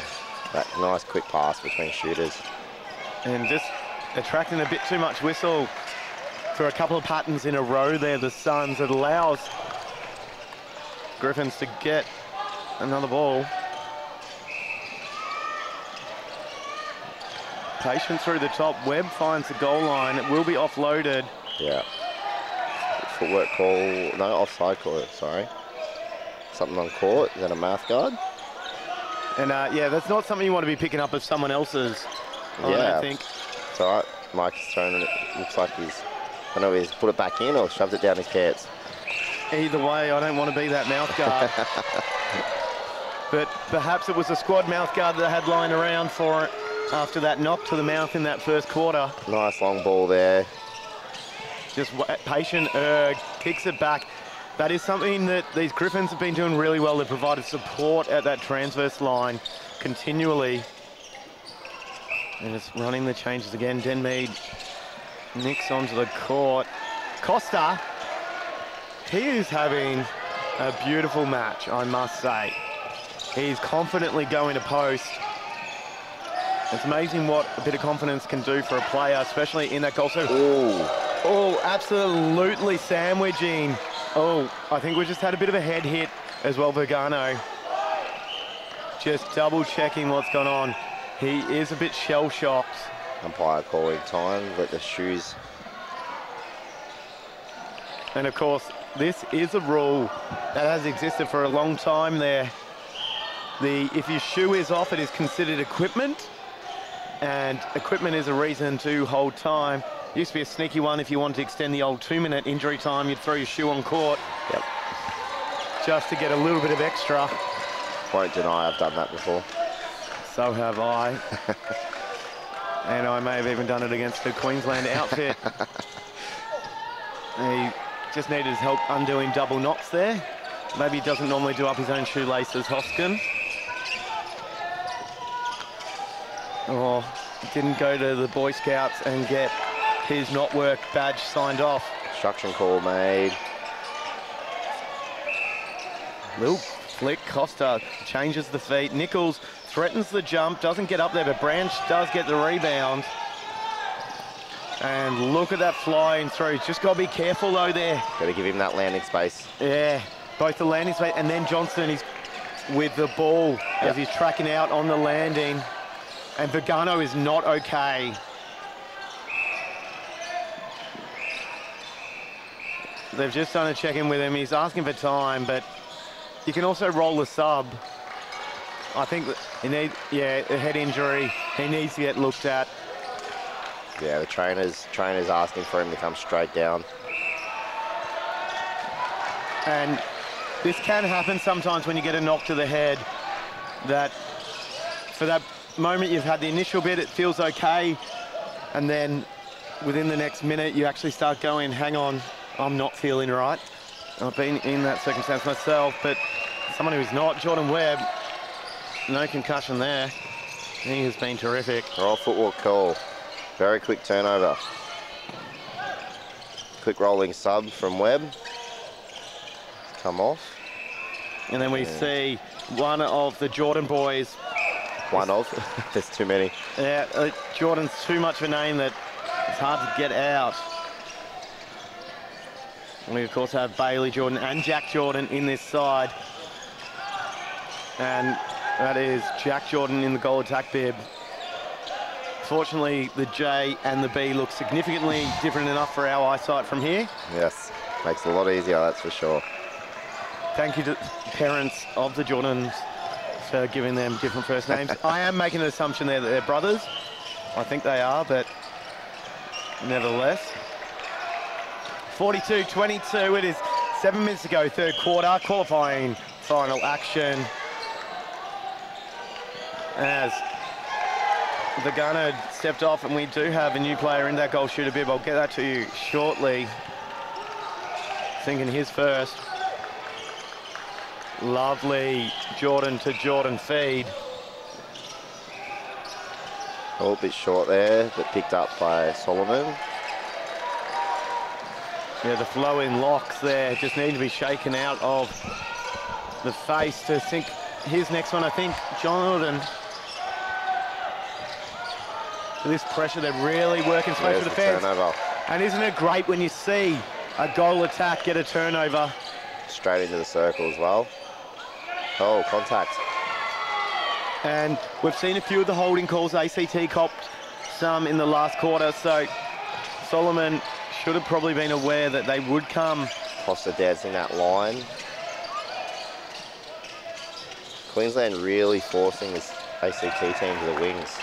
that nice quick pass between shooters. And just attracting a bit too much whistle for a couple of patterns in a row there, the Suns. It allows Griffins to get another ball. Patient through the top. Webb finds the goal line. It will be offloaded. Yeah. Footwork call. No, offside call, sorry. Something on court. Is that a mouth guard? And yeah, that's not something you want to be picking up of someone else's. Yeah. I don't think. It's all right. Mike's thrown it. Looks like he's, I don't know if he's put it back in or shoved it down his pants. Either way, I don't want to be that mouth guard. But perhaps it was a squad mouth guard that I had lying around for it after that knock to the mouth in that first quarter. Nice long ball there. Just patient, kicks it back. That is something that these Griffins have been doing really well. They've provided support at that transverse line continually. And just running the changes again. Denmead nicks onto the court. Costa, he is having a beautiful match, I must say. He's confidently going to post. It's amazing what a bit of confidence can do for a player, especially in that goal. So, oh, absolutely sandwiching. Oh, I think we just had a bit of a head hit as well, Vergano. Just double checking what's gone on. He is a bit shell-shocked. Umpire calling time, let the shoes. And of course, this is a rule that has existed for a long time there. If your shoe is off, it is considered equipment. And equipment is a reason to hold time. Used to be a sneaky one. If you wanted to extend the old 2-minute injury time, you'd throw your shoe on court. Yep. Just to get a little bit of extra. Won't deny I've done that before. So have I. And I may have even done it against the Queensland outfit. He just needed his help undoing double knots there. Maybe he doesn't normally do up his own shoelaces, Hoskin. Or didn't go to the Boy Scouts and get his not work badge signed off. Instruction call made. Little flick, Costa changes the feet. Nichols threatens the jump, doesn't get up there, but Branch does get the rebound. And look at that flying through. Just got to be careful though there. Got to give him that landing space. Yeah, both the landing space and then Johnson is with the ball as he's tracking out on the landing. And Vergano is not okay. They've just done a check-in with him. He's asking for time, but you can also roll the sub. I think that he needs, a head injury. He needs to get looked at. Yeah, the trainer's asking for him to come straight down. And this can happen sometimes when you get a knock to the head, that for that moment you've had the initial bit, it feels okay, and then within the next minute you actually start going, hang on, I'm not feeling right. I've been in that circumstance myself, but someone who's not, Jordan Webb, no concussion there. He has been terrific. Roll footwork call. Very quick turnover. Quick rolling sub from Webb. Come off. And then we see one of the Jordan boys. One of. There's too many. Yeah, Jordan's too much of a name that it's hard to get out. And we, of course, have Bailey Jordan and Jack Jordan in this side. And that is Jack Jordan in the goal attack bib. Fortunately, the J and the B look significantly different enough for our eyesight from here. Yes, makes it a lot easier, that's for sure. Thank you to parents of the Jordans for giving them different first names. I am making an assumption there that they're brothers. I think they are, but nevertheless. 42-22, it is 7 minutes to go, third quarter, qualifying final action. As the gunner stepped off, and we do have a new player in that goal shooter bib. I'll get that to you shortly. Thinking his first. Lovely Jordan to Jordan feed. A little bit short there, but picked up by Solomon. Yeah, the flow-in locks there just need to be shaken out of the face to sink his next one. I think Jordan, this pressure, they're really working space for the fence. Turnover. And isn't it great when you see a goal attack get a turnover? Straight into the circle as well. Oh, contact. And we've seen a few of the holding calls. ACT copped some in the last quarter, so Solomon should have probably been aware that they would come. Costa dancing that line. Queensland really forcing this ACT team to the wings.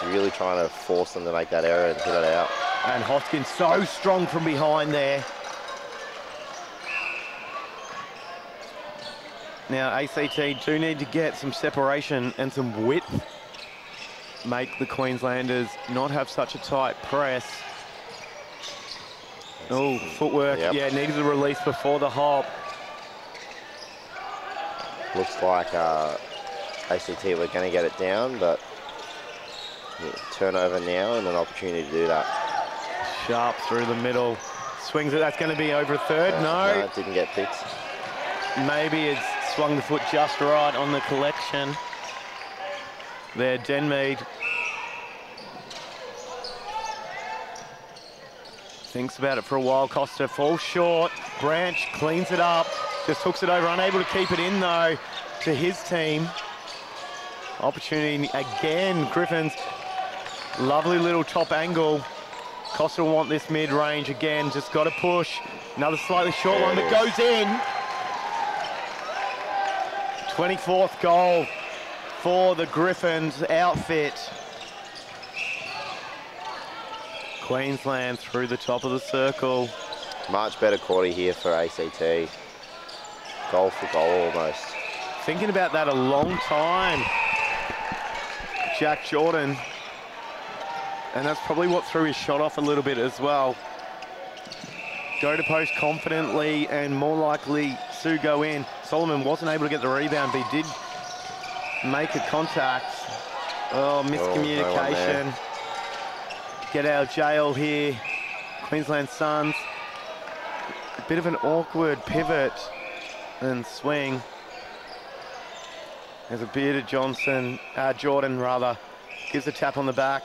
Really trying to force them to make that error and hit it out. And Hoskins so strong from behind there. Now ACT do need to get some separation and some width. Make the Queenslanders not have such a tight press. Oh, footwork, Yep. Yeah, needed the release before the hop. Looks like ACT were going to get it down, but yeah, turnover now and an opportunity to do that. Sharp through the middle. Swings it, that's going to be over a third. No, it didn't get picked. maybe it's swung the foot just right on the collection. There, Denmead. Thinks about it for a while. Costa falls short. Branch cleans it up. Just hooks it over. Unable to keep it in, though, to his team. Opportunity again. Griffins. Lovely little top angle. Costa will want this mid-range again. Just got to push. Another slightly short one that goes in. 24th goal for the Griffins outfit. Queensland through the top of the circle. Much better quarter here for ACT. Goal for goal almost. Thinking about that a long time. Jack Jordan. And that's probably what threw his shot off a little bit as well. Go to post confidently and more likely to go in. Solomon wasn't able to get the rebound, but he did make a contact. Oh, miscommunication. No, get out of jail here. Queensland Suns. A bit of an awkward pivot and swing. There's a bearded Jordan rather. Gives a tap on the back.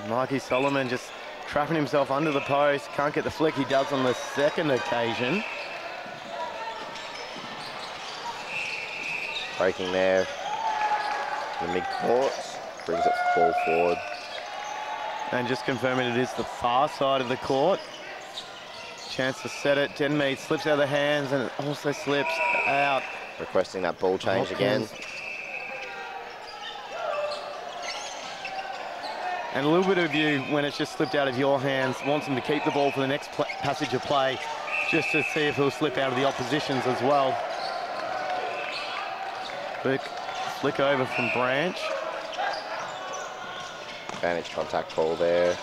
Mikey Solomon just trapping himself under the post. Can't get the flick he does on the second occasion. Breaking there. The mid-court. Brings it ball forward. And just confirming it is the far side of the court. Chance to set it. Denmead slips out of the hands and it also slips out. Requesting that ball change again. And a little bit of you, when it's just slipped out of your hands, wants him to keep the ball for the next passage of play, just to see if he'll slip out of the opposition's as well. Flick over from Branch. Advantage contact call there.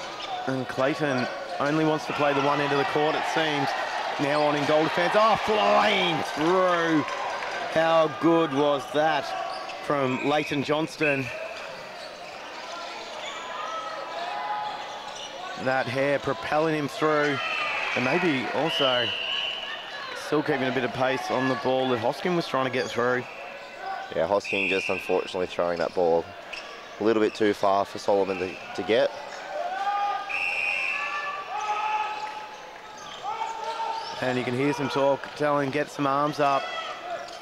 And Clayton only wants to play the one end of the court, it seems. Now on in goal defence. Oh, flying through How good was that from Leighton Johnston? That hair propelling him through, and maybe also still keeping a bit of pace on the ball that Hosking was trying to get through. Yeah, Hosking just unfortunately throwing that ball a little bit too far for Solomon to get. And you can hear some talk telling get some arms up.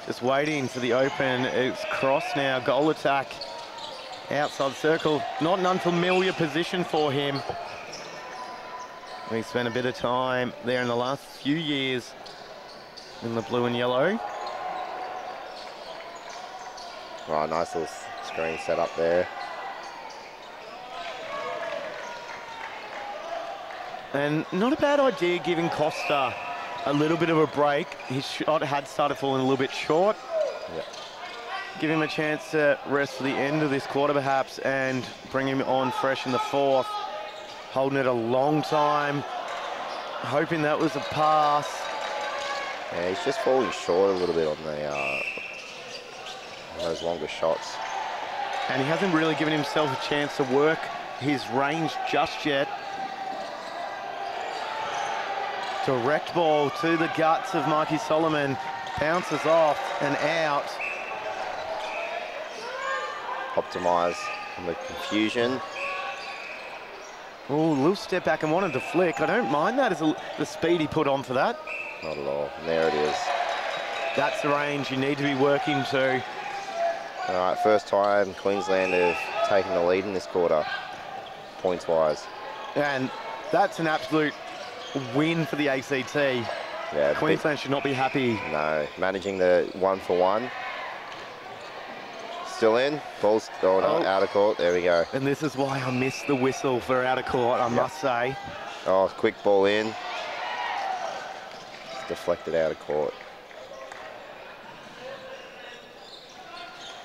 Just waiting for the open. It's cross now, goal attack. Outside circle, not an unfamiliar position for him. We spent a bit of time there in the last few years in the blue and yellow. Right, nice little screen set up there. And not a bad idea giving Costa a little bit of a break. His shot had started falling a little bit short. Yep. Give him a chance to rest for the end of this quarter perhaps and bring him on fresh in the fourth. Holding it a long time, hoping that was a pass. Yeah, he's just falling short a little bit on those longer shots. And he hasn't really given himself a chance to work his range just yet. Direct ball to the guts of Mikey Solomon. Bounces off and out. Optimise on the confusion. Oh, a little step back and wanted to flick. I don't mind that as the speed he put on for that. Not at all. And there it is. That's the range you need to be working to. All right, first time Queensland have taken the lead in this quarter, points-wise. And that's an absolute win for the ACT. Yeah, Queensland should not be happy. No, managing the 1-for-1. Still in, ball's going out of court, there we go. And this is why I missed the whistle for out of court, I must say. Oh, quick ball in. It's deflected out of court.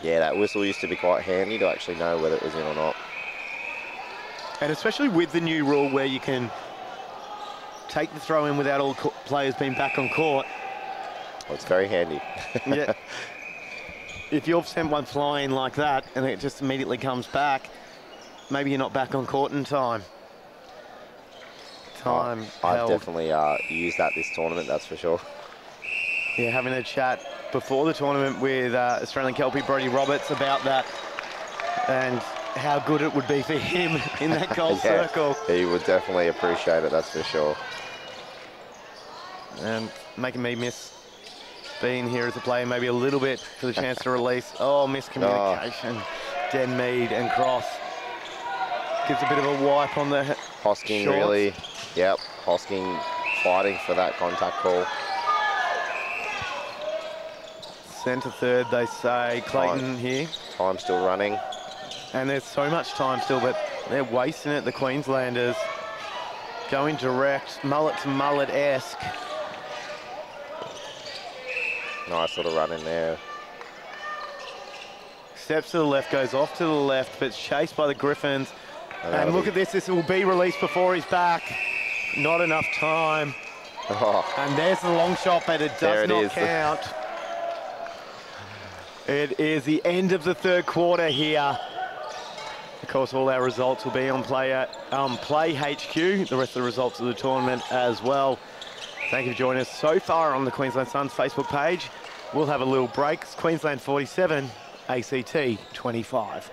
Yeah, that whistle used to be quite handy to actually know whether it was in or not. And especially with the new rule where you can take the throw in without all players being back on court. Well, it's very handy. Yeah. If you've sent one flying like that and it just immediately comes back, maybe you're not back on court in time. I've definitely used that this tournament, that's for sure. Yeah, having a chat before the tournament with Australian Kelpie Brodie Roberts about that and how good it would be for him in that goal circle. He would definitely appreciate it, that's for sure. And making me miss being here as a player maybe a little bit for the chance to release. Oh, miscommunication. Denmead and Cross. Gives a bit of a wipe on the Hosking shorts. really, yep, Hosking fighting for that contact call. Centre third, they say. Clayton here. Time still running. And there's so much time still, but they're wasting it, the Queenslanders. Going direct, mullet to mullet-esque. Nice little run in there. Steps to the left, goes off to the left, but it's chased by the Griffins. And look at this, this will be released before he's back. Not enough time. Oh. And there's the long shot, but it does not count. It is the end of the third quarter here. Of course, all our results will be on Play HQ, the rest of the results of the tournament as well. Thank you for joining us so far on the Queensland Suns Facebook page. We'll have a little break. It's Queensland 47, ACT 25.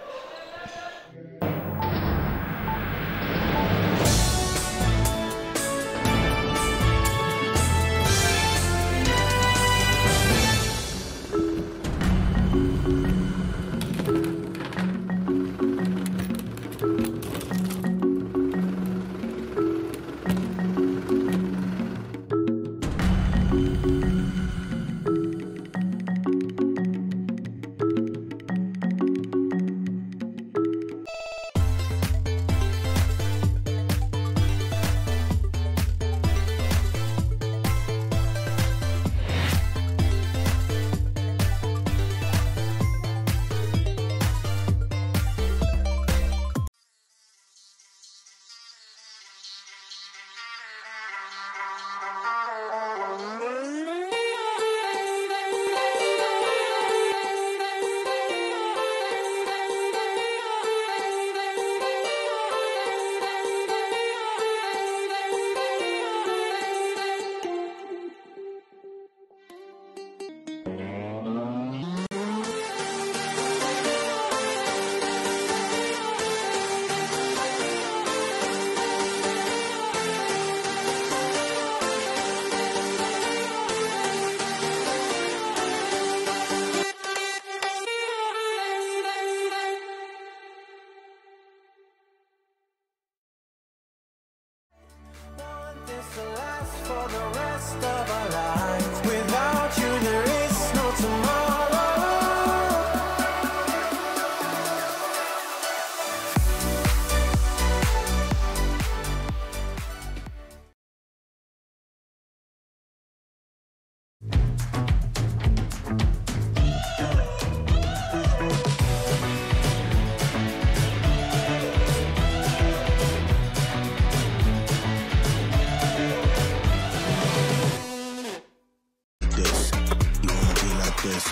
rest of our lives. Without you, there is no tomorrow.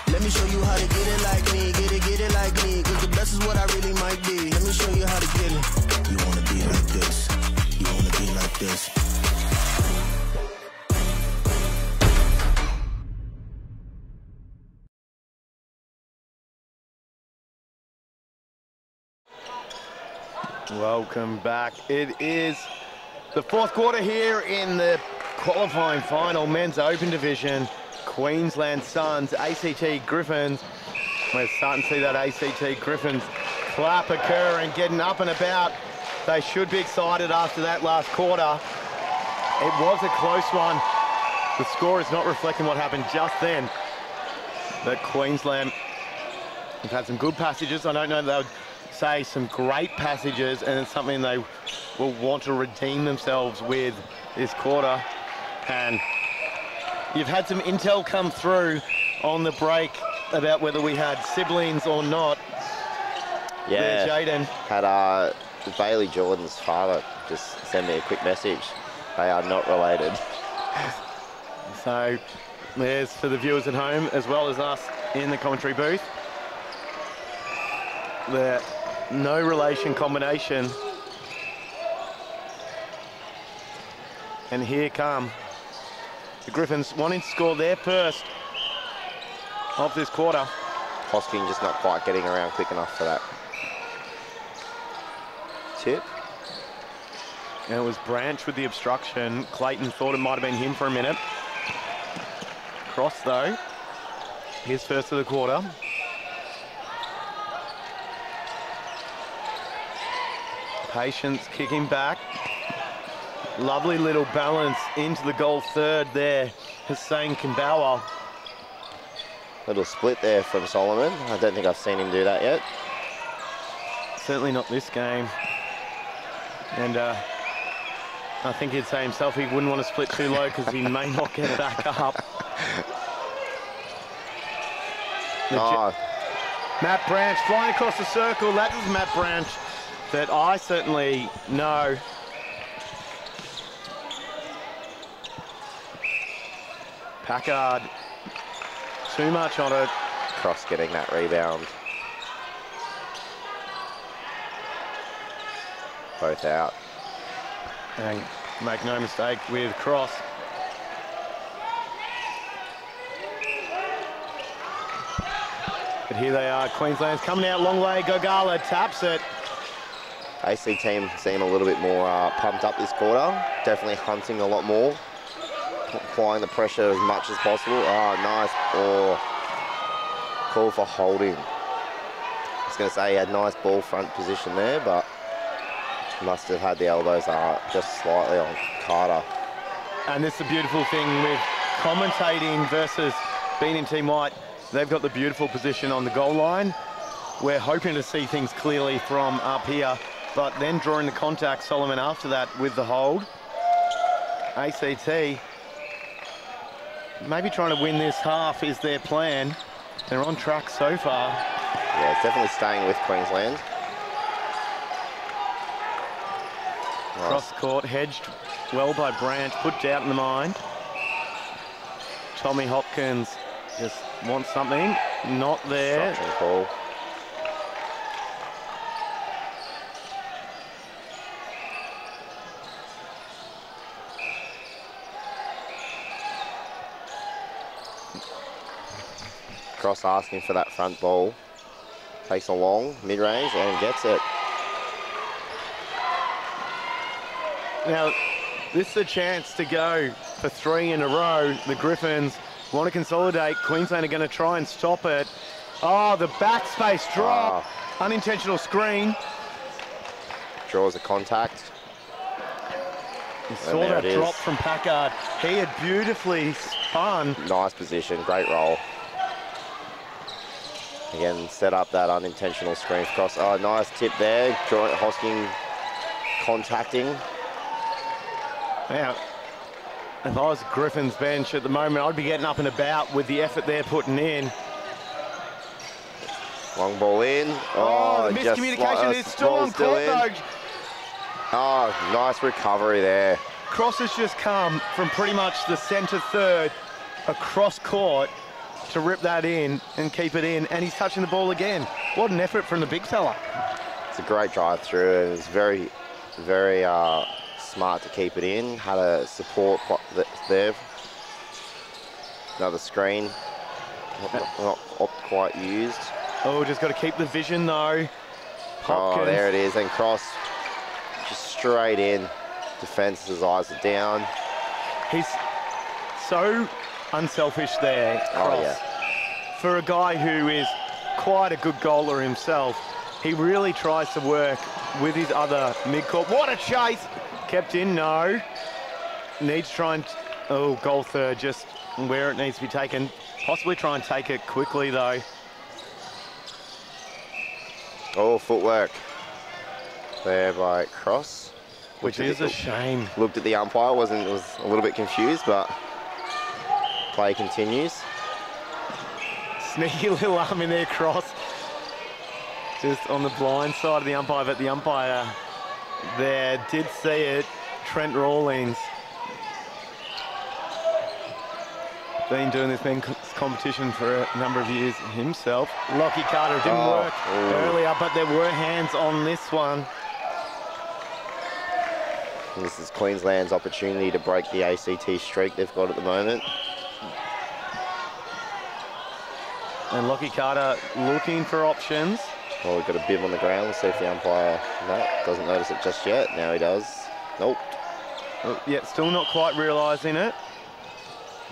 Let me show you how to get it like me, get it like me. Cause the best is what I really might be. Let me show you how to get it. You wanna be like this, you wanna be like this. Welcome back. It is the fourth quarter here in the qualifying final, men's open division. Queensland Suns, ACT Griffins. We're starting to see that ACT Griffins clap occur and getting up and about. They should be excited after that last quarter. It was a close one. The score is not reflecting what happened just then. But Queensland have had some good passages. I don't know if they would say some great passages, and it's something they will want to redeem themselves with this quarter. And you've had some intel come through on the break about whether we had siblings or not. Yeah, Jaden. Had Bailey Jordan's father just send me a quick message. They are not related. So there's for the viewers at home as well as us in the commentary booth. The no relation combination. And here come the Griffins wanting to score their first of this quarter. Hosking just not quite getting around quick enough for that tip. And it was Branch with the obstruction. Clayton thought it might have been him for a minute. Cross though, his first of the quarter. Patience kicking back. Lovely little balance into the goal third there, Hussein Kimbawa. Little split there from Solomon. I don't think I've seen him do that yet. Certainly not this game. And I think he'd say himself he wouldn't want to split too low because he may not get back up. Matt Branch flying across the circle. That is Matt Branch that I certainly know. Packard, too much on it. Cross getting that rebound. Both out. And make no mistake with Cross. But here they are, Queensland's coming out long way. Gogala taps it. AC team seem a little bit more pumped up this quarter. Definitely hunting a lot more. Applying the pressure as much as possible. Oh, nice. Oh, call for holding. I was going to say he had nice ball front position there, but must have had the elbows just slightly on Carter. And this is a beautiful thing with commentating versus being in Team White. They've got the beautiful position on the goal line. We're hoping to see things clearly from up here, but then drawing the contact, Solomon after that with the hold. ACT maybe trying to win this half is their plan. They're on track so far. Yeah, it's definitely staying with Queensland. Nice. Cross court, hedged well by Branch, put doubt in the mind. Tommy Hopkins just wants something, not there. Obstruction call. Cross asking for that front ball. Takes a long mid-range and gets it. Now, this is a chance to go for 3 in a row. The Griffins want to consolidate. Queensland are going to try and stop it. Oh, the backspace drop. Unintentional screen. Draws a contact. You saw that drop from Packard. He had beautifully spun. Nice position, great roll. Again, set up that unintentional screen cross. Oh, nice tip there. Hosking contacting. Now, if I was Griffin's bench at the moment, I'd be getting up and about with the effort they're putting in. Long ball in. Oh, the miscommunication is still on court though. Oh, nice recovery there. Cross has just come from pretty much the centre third across court to rip that in and keep it in, and he's touching the ball again. What an effort from the big fella. It's a great drive through, and it's very, very smart to keep it in. Had a support there. Another screen, not quite used. Oh, just got to keep the vision though. Hopkins. Oh, there it is, and cross just straight in. Defence's eyes are down. He's so unselfish there, Cross. Oh, yeah. For a guy who is quite a good goaler himself, he really tries to work with his other mid-court. What a chase! Kept in, no. Needs to try and, oh, goal third, just where it needs to be taken. Possibly try and take it quickly, though. Oh, footwork there by Cross. Which is a shame. Looked at the umpire, was a little bit confused, but play continues. Sneaky little arm in there, Cross. Just on the blind side of the umpire, but the umpire there did see it. Trent Rawlings. Been doing this men's competition for a number of years himself. Lockie Carter didn't work earlier, but there were hands on this one. And this is Queensland's opportunity to break the ACT streak they've got at the moment. And Lockie Carter looking for options. Well, we've got a bib on the ground. We'll see if the umpire doesn't notice it just yet. Now he does. Nope. Oh, yeah, still not quite realising it.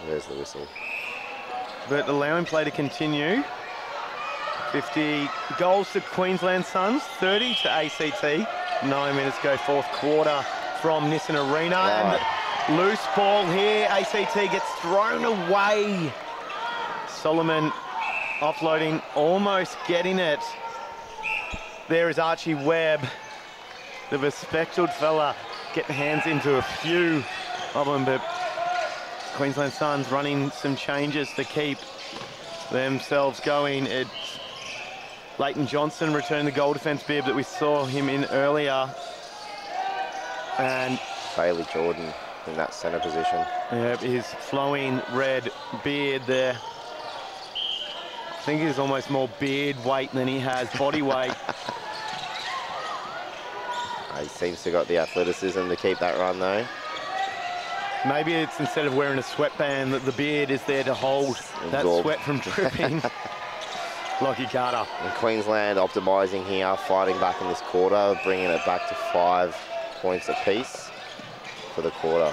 There's the whistle. But allowing play to continue. 50 goals to Queensland Suns, 30 to ACT. 9 minutes go, fourth quarter from Nissan Arena. Right. And loose ball here. ACT gets thrown away. Solomon offloading, almost getting it. There is Archie Webb, the bespectacled fella, getting hands into a few of them, but Queensland Suns running some changes to keep themselves going. It's Leighton Johnson returned the goal defence bib that we saw him in earlier. And Bailey Jordan in that centre position. yeah, his flowing red beard there. I think he's almost more beard weight than he has body weight. He seems to have got the athleticism to keep that run though. Maybe it's instead of wearing a sweatband that the beard is there to hold that sweat from dripping. Lockie Carter. And Queensland optimising here, fighting back in this quarter, bringing it back to 5 points apiece for the quarter.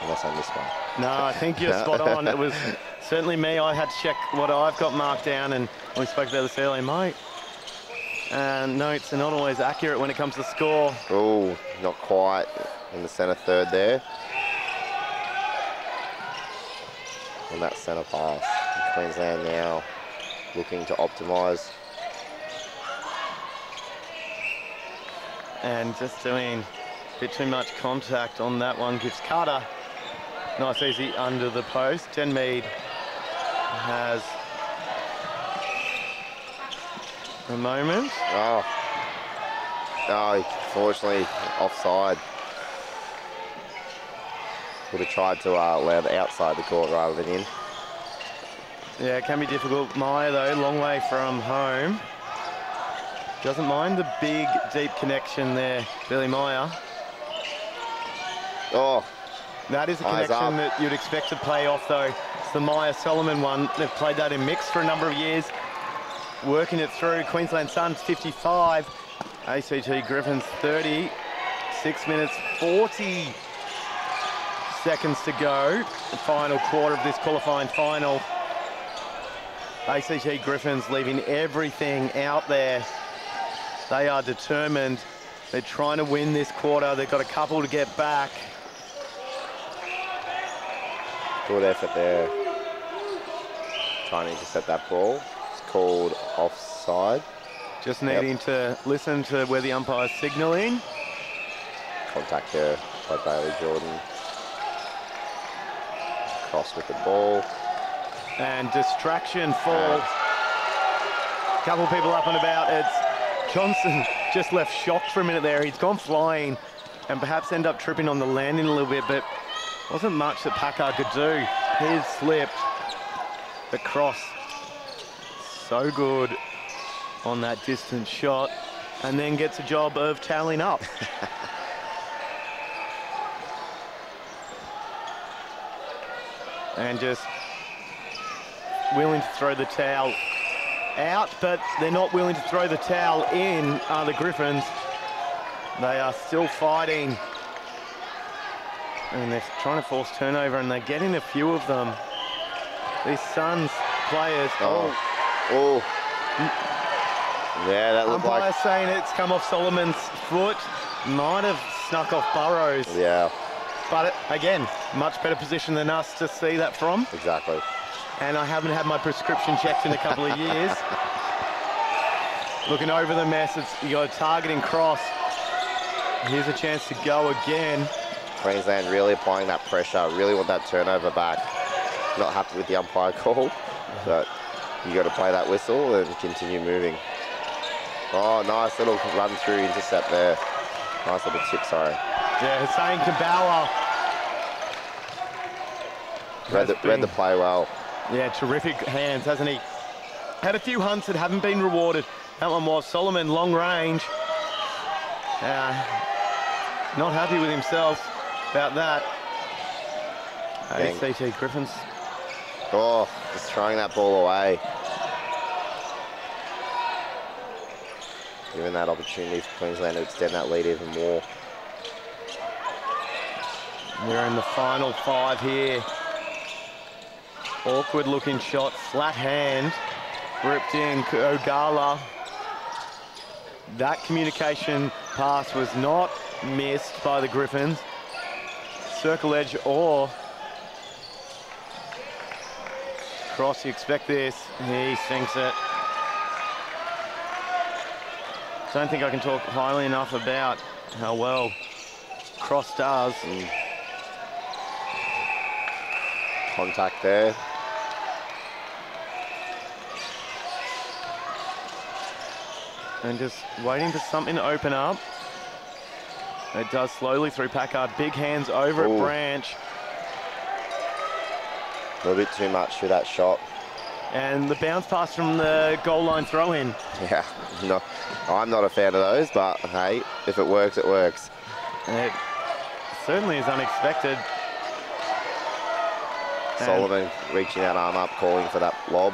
Unless I missed one. No, I think you're spot on. It was certainly me. I had to check what I've got marked down, and we spoke about this earlier, mate. And notes are not always accurate when it comes to score. Oh, not quite in the centre third there. On that centre pass. And Queensland now looking to optimise. And just doing a bit too much contact on that one gives Carter nice easy under the post. Jen Mead has a moment. Oh, unfortunately offside. Would have tried to allow the outside the court rather than in. Yeah, it can be difficult. Meyer though, long way from home. Doesn't mind the big, deep connection there, Billy Meyer. Oh, that is a connection that you'd expect to play off though. It's the Meyer-Solomon one. They've played that in mix for a number of years. Working it through. Queensland Suns 55, ACT Griffins 30. 6 minutes 40 seconds to go. The final quarter of this qualifying final. ACT Griffins leaving everything out there. They are determined They're trying to win this quarter. They've got a couple to get back. Good effort there. Trying to intercept that ball. It's called offside. Just needing to listen to where the umpire's signalling. Contact there by Bailey Jordan. Cross with the ball. And distraction for a couple people up and about. It's Johnson just left shocked for a minute there. He's gone flying and perhaps end up tripping on the landing a little bit, but wasn't much that Packard could do. He's slipped. The cross, so good on that distance shot, and then gets a job of tallying up. And just willing to throw the towel out, but they're not willing to throw the towel in, are the Griffins. They are still fighting. And they're trying to force turnover, and they're getting a few of them. These Suns players. Oh. Yeah, that looked umpire like... saying it's come off Solomon's foot. Might have snuck off Burrows. Yeah. But again, much better position than us to see that from. Exactly. And I haven't had my prescription checked in a couple of years. Looking over the mess, you got a targeting cross. Here's a chance to go again. Queensland really applying that pressure, really want that turnover back. Not happy with the umpire call, but you got to play that whistle and continue moving. Oh, nice little run through intercept there. Nice little tip, sorry. Yeah, Hussein Kabawa. Read the play well. Yeah, terrific hands, hasn't he? Had a few hunts that haven't been rewarded. That one was Solomon, long range. Not happy with himself about that. ACT Griffins. Oh, just throwing that ball away. Giving that opportunity for Queensland to extend that lead even more. We're in the final 5 here. Awkward looking shot, flat hand, ripped in Ogala. That communication pass was not missed by the Griffins. Circle edge or cross, you expect this. He sinks it. Don't think I can talk highly enough about how well Cross does. Contact there. And just waiting for something to open up. It does slowly through Packard. Big hands over at Branch. A little bit too much for that shot. And the bounce pass from the goal line throw in. Yeah, no, I'm not a fan of those, but hey, if it works, it works. It certainly is unexpected. Solomon reaching that arm up, calling for that lob.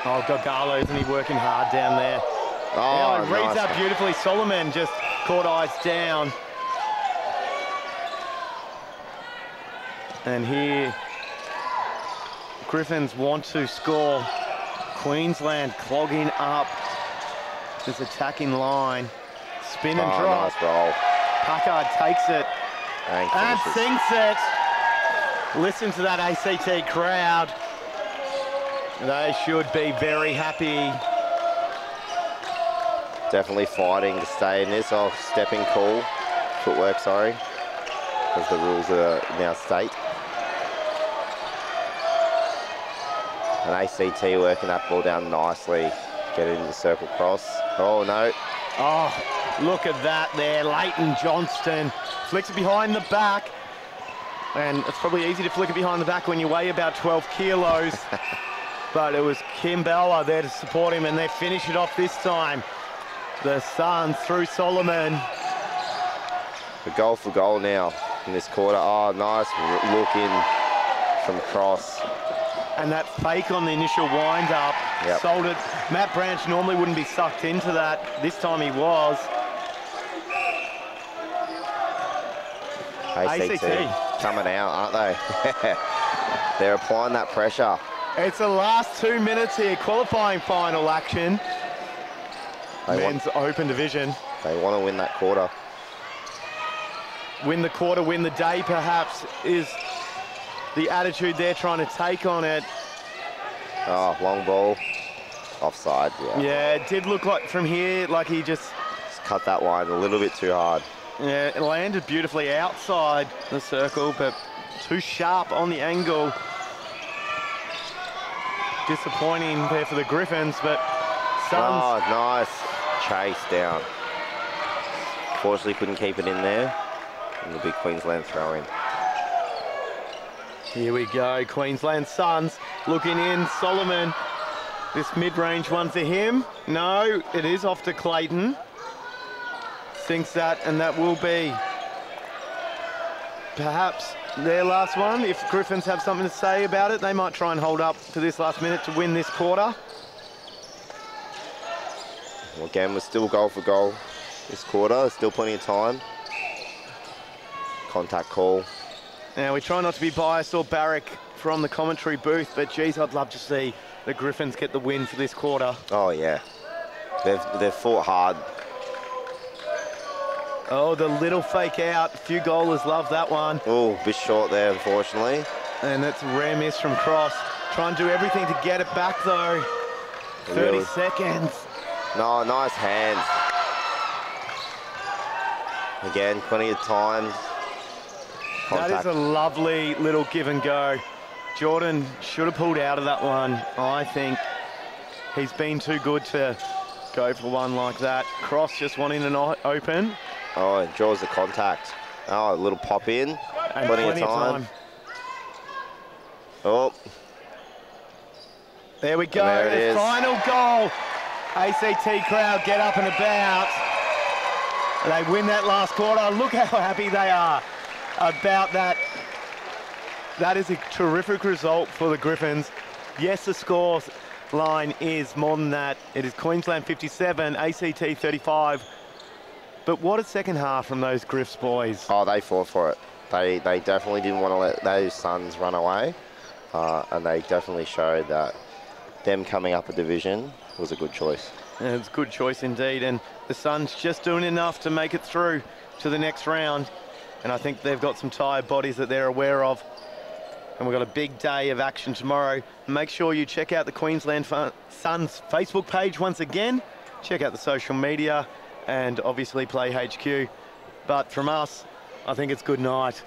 Oh, Gogalo, isn't he working hard down there? Oh, yeah, reads nice. that beautifully. Solomon just caught eyes down. And here, Griffins want to score. Queensland clogging up this attacking line. Spin and drop. Nice roll. Packard takes it and finishes. sinks it. Listen to that ACT crowd. They should be very happy. Definitely fighting to stay in this. Oh, stepping call. Footwork, sorry. As the rules are now state. And ACT working that ball down nicely. Get it into the circle cross. Oh, no. Oh, look at that there. Leighton Johnston flicks it behind the back. And it's probably easy to flick it behind the back when you weigh about 12 kilos. But it was Kim Bauer there to support him, and they finish it off this time. The Suns through Solomon. The goal for goal now in this quarter. Oh, nice look in from Cross. And that fake on the initial wind-up sold it. Matt Branch normally wouldn't be sucked into that. This time he was. ACT coming out, aren't they? They're applying that pressure. It's the last 2 minutes here, qualifying final action. Men's open division. They want to win that quarter. Win the quarter, win the day, perhaps, is the attitude they're trying to take on it. Oh, long ball. Offside, yeah. Yeah, it did look like from here, like he just Cut that line a little bit too hard. yeah, it landed beautifully outside the circle, but too sharp on the angle. Disappointing there for the Griffins, but Suns. Oh, nice chase down. Fortunately, couldn't keep it in there. And the big Queensland throw in. Here we go, Queensland Suns looking in. Solomon, this mid-range one for him. No, it is off to Clayton. Thinks that, and that will be perhaps their last one. If Griffins have something to say about it, they might try and hold up to this last minute to win this quarter. Well, again, we're still goal for goal this quarter. There's still plenty of time. Contact call. Now, we try not to be biased or barrack from the commentary booth, but geez, I'd love to see the Griffins get the win for this quarter. Oh, yeah. They've fought hard. Oh, the little fake out. A few goalers love that one. Oh, a bit short there, unfortunately. And that's a rare miss from Cross. Try and do everything to get it back, though. 30 Really? seconds. No, nice hands. Again, plenty of time. That is a lovely little give and go. Jordan should have pulled out of that one, I think. He's been too good to go for one like that. Cross just wanting an open. Oh, it draws the contact. Oh, a little pop in. And Plenty of time. Oh. There we go. And there it The is. final goal. ACT crowd get up and about. They win that last quarter. Look how happy they are about that. That is a terrific result for the Griffins. Yes, the score line is more than that. It is Queensland 57, ACT 35. But what a second half from those Griffs boys. Oh, they fought for it. They definitely didn't want to let those Suns run away. And they definitely showed that them coming up a division was a good choice. And it's a good choice indeed. And the Suns just doing enough to make it through to the next round. And I think they've got some tired bodies that they're aware of. And we've got a big day of action tomorrow. Make sure you check out the Queensland Suns Facebook page once again. Check out the social media and obviously Play HQ. But from us, I think it's good night.